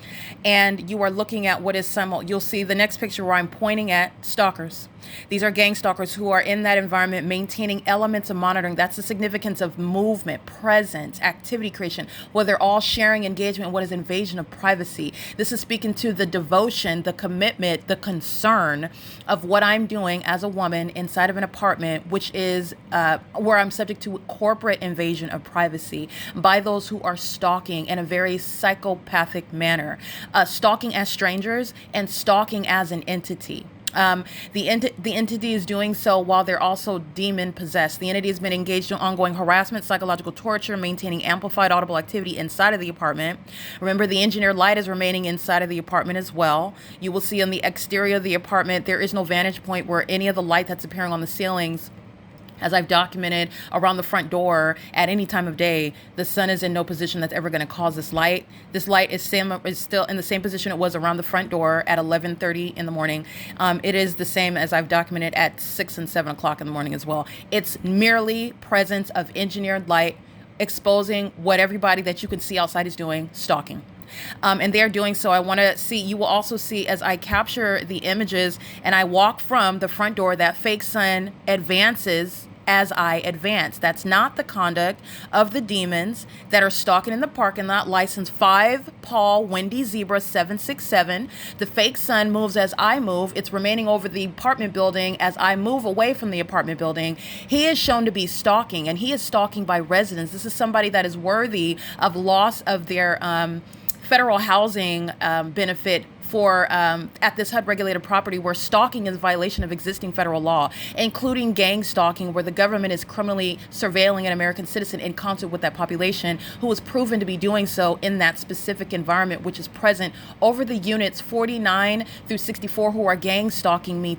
And you are looking at what is you'll see the next picture where I'm pointing at stalkers. These are gang stalkers who are in that environment maintaining elements of monitoring. That's the significance of movement, presence, activity creation, where they're all sharing engagement in what is invasion of privacy. This is speaking to the devotion, the commitment, the concern of what I'm doing as a woman inside of an apartment, which is where I'm subject to corporate invasion of privacy by those who are stalking in a very psychopathic manner, stalking as strangers and stalking as an entity. The entity is doing so while they're also demon possessed. The entity has been engaged in ongoing harassment, psychological torture, maintaining amplified audible activity inside of the apartment. Remember, the engineered light is remaining inside of the apartment as well. You will see on the exterior of the apartment, there is no vantage point where any of the light that's appearing on the ceilings, as I've documented around the front door at any time of day, the sun is in no position that's ever going to cause this light. This light is still in the same position it was around the front door at 11:30 in the morning. It is the same as I've documented at 6 and 7 o'clock in the morning as well. It's merely presence of engineered light exposing what everybody that you can see outside is doing, stalking. And they're doing so. I want to see, you will also see as I capture the images and I walk from the front door, that fake sun advances as I advance. That's not the conduct of the demons that are stalking in the parking lot. License 5 Paul Wendy Zebra 767. The fake sun moves as I move. It's remaining over the apartment building as I move away from the apartment building. He is shown to be stalking, and he is stalking by residents. This is somebody that is worthy of loss of their federal housing benefit for at this HUD-regulated property, where stalking is a violation of existing federal law, including gang stalking, where the government is criminally surveilling an American citizen in concert with that population, who was proven to be doing so in that specific environment, which is present over the units 49 through 64 who are gang stalking me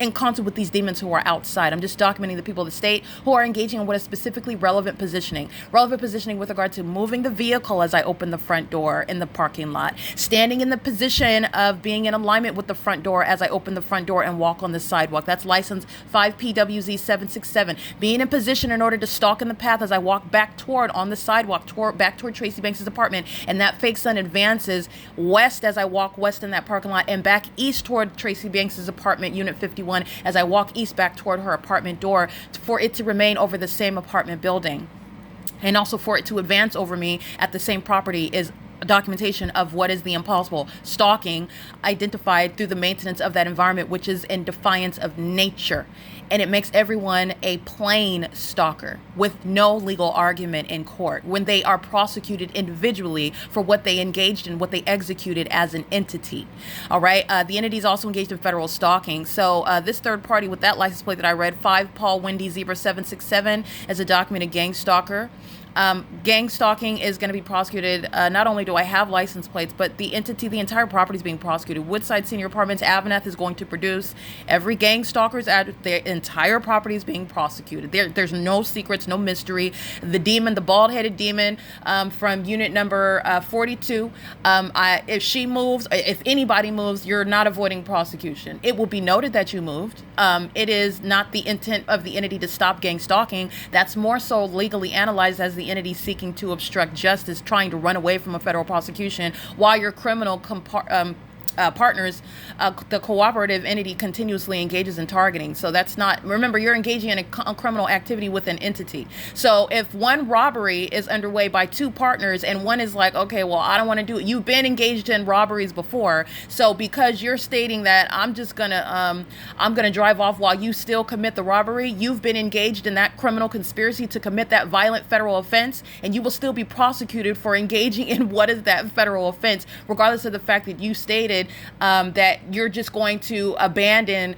in concert with these demons who are outside. I'm just documenting the people of the state who are engaging in what is specifically relevant positioning. Relevant positioning with regard to moving the vehicle as I open the front door in the parking lot, standing in the position of being in alignment with the front door as I open the front door and walk on the sidewalk. That's license 5PWZ767. Being in position in order to stalk in the path as I walk back toward on the sidewalk, back toward Tracy Banks' apartment, and that fake sun advances west as I walk west in that parking lot and back east toward Tracy Banks' apartment, unit 51, as I walk east back toward her apartment door for it to remain over the same apartment building. And also for it to advance over me at the same property is documentation of what is the impossible stalking identified through the maintenance of that environment, which is in defiance of nature. And it makes everyone a plain stalker with no legal argument in court when they are prosecuted individually for what they engaged in, what they executed as an entity. All right. The entity is also engaged in federal stalking. So this third party with that license plate that I read, 5 Paul Wendy Zebra 767, is a documented gang stalker. Gang stalking is going to be prosecuted. Not only do I have license plates, but the entity, the entire property is being prosecuted. Woodside Senior Apartments, AVANATH is going to produce every gang stalker's their entire property is being prosecuted. There's no secrets, no mystery. The demon, the bald-headed demon from unit number 42, if she moves, if anybody moves, you're not avoiding prosecution. It will be noted that you moved. It is not the intent of the entity to stop gang stalking. That's more so legally analyzed as the entity seeking to obstruct justice, trying to run away from a federal prosecution while your criminal partners, the cooperative entity continuously engages in targeting. So that's not, remember, you're engaging in a criminal activity with an entity. So if one robbery is underway by two partners and one is like, okay, well, I don't want to do it. You've been engaged in robberies before. So because you're stating that I'm going to drive off while you still commit the robbery, you've been engaged in that criminal conspiracy to commit that violent federal offense, and you will still be prosecuted for engaging in what is that federal offense, regardless of the fact that you stated that you're just going to abandon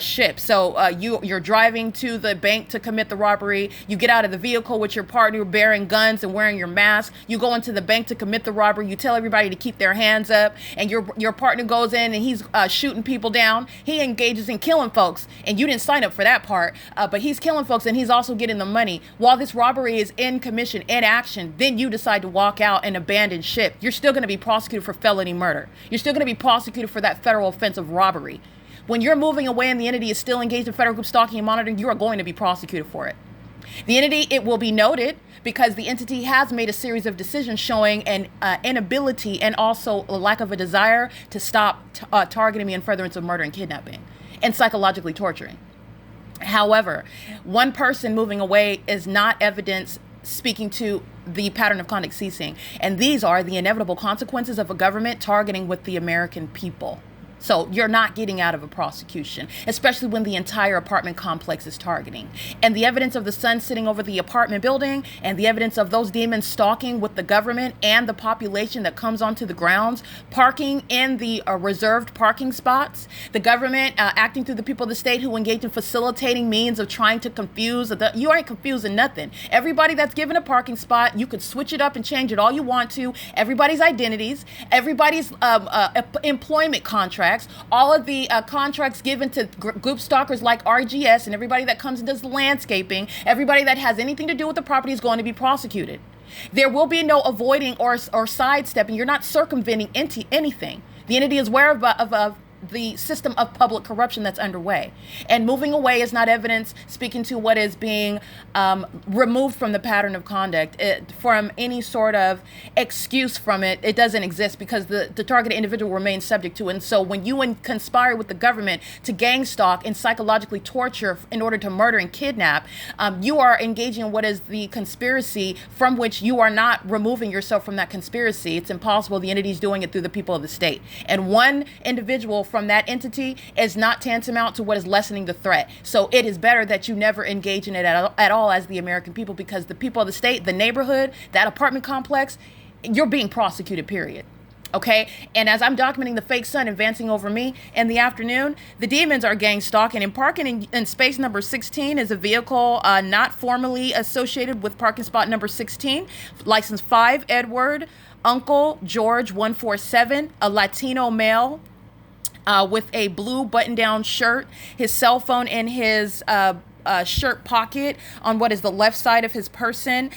ship. So you're driving to the bank to commit the robbery. You get out of the vehicle with your partner bearing guns and wearing your mask. You go into the bank to commit the robbery. You tell everybody to keep their hands up, and your partner goes in and he's shooting people down. He engages in killing folks, and you didn't sign up for that part, but he's killing folks and he's also getting the money. While this robbery is in commission, in action, then you decide to walk out and abandon ship. You're still going to be prosecuted for felony murder. You're still going to be prosecuted for that federal offense of robbery. When you're moving away and the entity is still engaged in federal group stalking and monitoring, you are going to be prosecuted for it. The entity, it will be noted because the entity has made a series of decisions showing an inability and also a lack of a desire to stop targeting me in furtherance of murder and kidnapping and psychologically torturing. However, one person moving away is not evidence speaking to the pattern of conduct ceasing. And these are the inevitable consequences of a government targeting with the American people. So you're not getting out of a prosecution, especially when the entire apartment complex is targeting. And the evidence of the sun sitting over the apartment building and the evidence of those demons stalking with the government and the population that comes onto the grounds, parking in the reserved parking spots, the government acting through the people of the state who engage in facilitating means of trying to confuse. You ain't confusing nothing. Everybody that's given a parking spot, you could switch it up and change it all you want to. Everybody's identities, everybody's employment contracts, all of the contracts given to group stalkers like RGS and everybody that comes and does the landscaping, everybody that has anything to do with the property is going to be prosecuted. There will be no avoiding or sidestepping. You're not circumventing anything. The entity is aware of the system of public corruption that's underway. And moving away is not evidence speaking to what is being removed from the pattern of conduct. From any sort of excuse from it, it doesn't exist because the targeted individual remains subject to it. And so when you conspire with the government to gang stalk and psychologically torture in order to murder and kidnap, you are engaging in what is the conspiracy from which you are not removing yourself from that conspiracy. It's impossible. The entity is doing it through the people of the state. And one individual from that entity is not tantamount to what is lessening the threat. So it is better that you never engage in it at all as the American people, because the people of the state, the neighborhood, that apartment complex, you're being prosecuted, period. Okay, and as I'm documenting the fake sun advancing over me in the afternoon, the demons are gang stalking, and parking in space number 16 is a vehicle not formally associated with parking spot number 16, license 5 Edward Uncle George 147, a Latino male. with a blue button-down shirt, his cell phone in his shirt pocket on what is the left side of his person.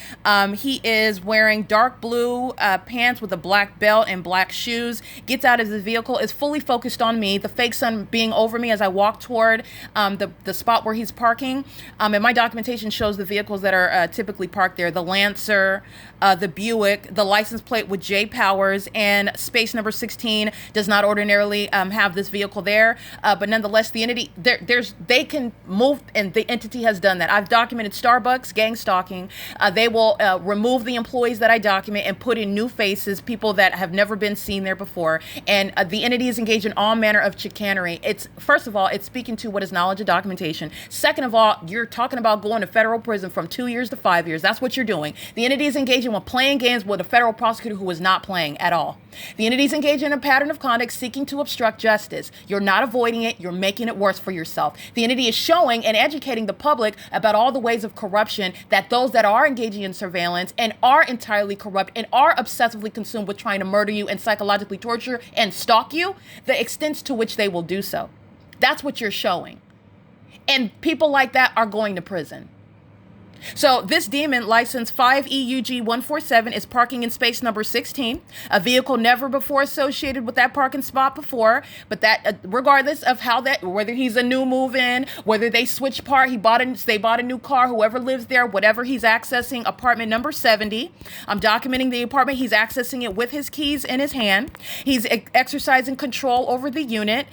He is wearing dark blue pants with a black belt and black shoes. Gets out of his vehicle, is fully focused on me, the fake sun being over me as I walk toward the spot where he's parking. And my documentation shows the vehicles that are typically parked there: the Lancer, the Buick, the license plate with J Powers, and space number 16 does not ordinarily have this vehicle there. But nonetheless, the entity, they can move, and the entity has done that. I've documented Starbucks gang stalking. They will remove the employees that I document and put in new faces, people that have never been seen there before. And the entity is engaged in all manner of chicanery. It's, first of all, it's speaking to what is knowledge of documentation. Second of all, you're talking about going to federal prison from 2 years to 5 years. That's what you're doing. The entity is engaging with playing games with a federal prosecutor who is not playing at all. The entity is engaged in a pattern of conduct seeking to obstruct justice. You're not avoiding it. You're making it worse for yourself. The entity is showing and educating the public about all the ways of corruption that those that are engaging in surveillance and are entirely corrupt and are obsessively consumed with trying to murder you and psychologically torture and stalk you, the extents to which they will do so. That's what you're showing. And people like that are going to prison. So this demon, license 5EUG147, is parking in space number 16, a vehicle never before associated with that parking spot before. But that, regardless of how that, whether he's a new move-in, whether they switch part, they bought a new car, whoever lives there, whatever, he's accessing apartment number 70. I'm documenting the apartment. He's accessing it with his keys in his hand. He's exercising control over the unit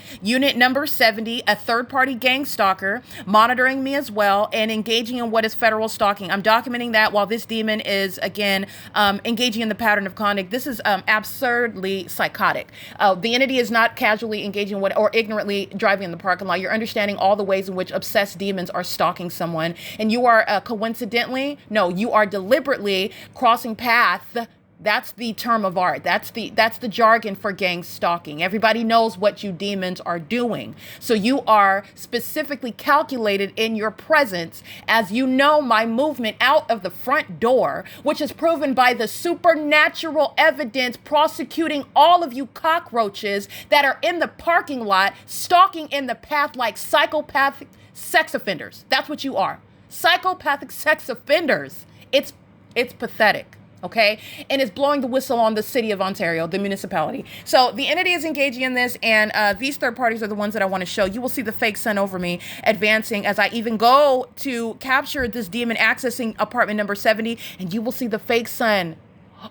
number 70, a third-party gang stalker, monitoring me as well, and engaging in what is federal stalking. I'm documenting that while this demon is, again, engaging in the pattern of conduct. This is absurdly psychotic. The entity is not casually engaging with or ignorantly driving in the parking lot. You're understanding all the ways in which obsessed demons are stalking someone. And you are you are deliberately crossing paths. That's the term of art. That's the jargon for gang stalking. Everybody knows what you demons are doing. So you are specifically calculated in your presence, as you know my movement out of the front door, which is proven by the supernatural evidence prosecuting all of you cockroaches that are in the parking lot, stalking in the path like psychopathic sex offenders. That's what you are. Psychopathic sex offenders. It's pathetic. Okay, and it's blowing the whistle on the city of Ontario, the municipality. So the entity is engaging in this, and these third parties are the ones that I want to show. You will see the fake sun over me advancing as I even go to capture this demon accessing apartment number 70, and you will see the fake sun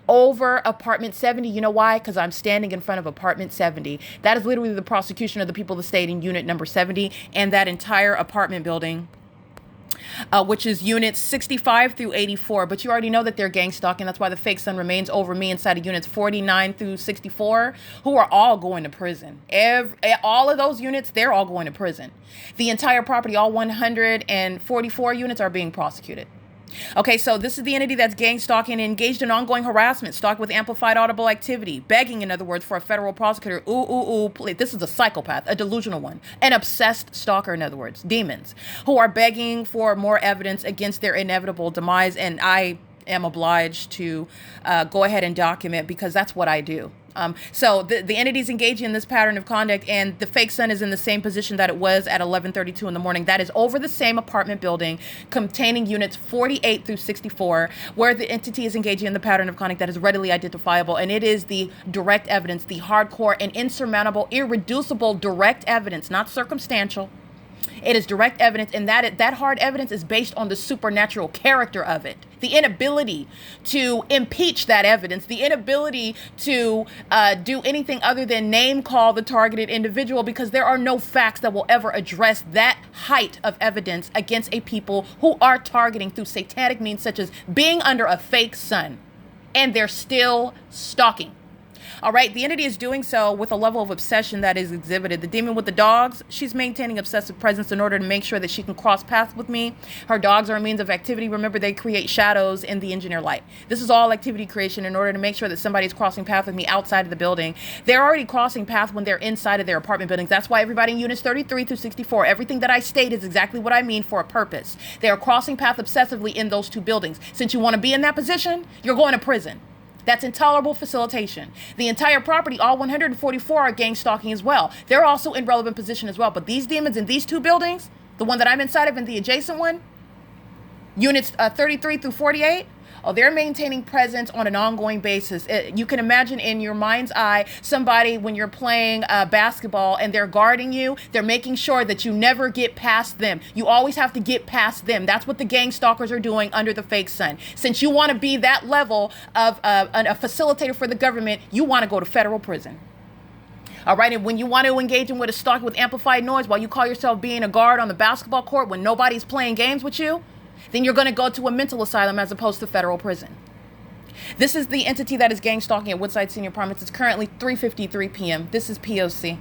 over apartment 70. You know why? Because I'm standing in front of apartment 70. That is literally the prosecution of the people that stayed in unit number 70 and that entire apartment building, which is units 65 through 84. But you already know that they're gang stalking. That's why the fake sun remains over me inside of units 49 through 64, who are all going to prison. All of those units, they're all going to prison. The entire property, all 144 units are being prosecuted. Okay, so this is the entity that's gang stalking and engaged in ongoing harassment, stalked with amplified audible activity, begging, in other words, for a federal prosecutor. This is a psychopath, a delusional one, an obsessed stalker, in other words, demons, who are begging for more evidence against their inevitable demise. And I am obliged to go ahead and document, because that's what I do. So the entity's engaging in this pattern of conduct, and the fake sun is in the same position that it was at 11:32 in the morning. That is over the same apartment building containing units 48 through 64, where the entity is engaging in the pattern of conduct that is readily identifiable. And it is the direct evidence, the hardcore and insurmountable, irreducible direct evidence, not circumstantial. It is direct evidence, and that hard evidence is based on the supernatural character of it. The inability to impeach that evidence, the inability to do anything other than name call the targeted individual, because there are no facts that will ever address that height of evidence against a people who are targeting through satanic means, such as being under a fake sun, and they're still stalking. All right, the entity is doing so with a level of obsession that is exhibited. The demon with the dogs, she's maintaining obsessive presence in order to make sure that she can cross paths with me. Her dogs are a means of activity. Remember, they create shadows in the engineer light. This is all activity creation in order to make sure that somebody's crossing path with me outside of the building. They're already crossing path when they're inside of their apartment buildings. That's why everybody in units 33 through 64, everything that I state is exactly what I mean for a purpose. They are crossing path obsessively in those two buildings. Since you want to be in that position, you're going to prison. That's intolerable facilitation. The entire property, all 144 are gang stalking as well. They're also in relevant position as well. But these demons in these two buildings, the one that I'm inside of and the adjacent one, units 33 through 48, oh, they're maintaining presence on an ongoing basis. You can imagine in your mind's eye somebody when you're playing basketball and they're guarding you, they're making sure that you never get past them. You always have to get past them. That's what the gang stalkers are doing under the fake sun. Since you want to be that level of a facilitator for the government, you want to go to federal prison. All right, and when you want to engage in with a stalking with amplified noise while you call yourself being a guard on the basketball court when nobody's playing games with you, then you're going to go to a mental asylum as opposed to federal prison. This is the entity that is gang stalking at Woodside Senior Apartments. It's currently 3:53 p.m. This is P.O.C.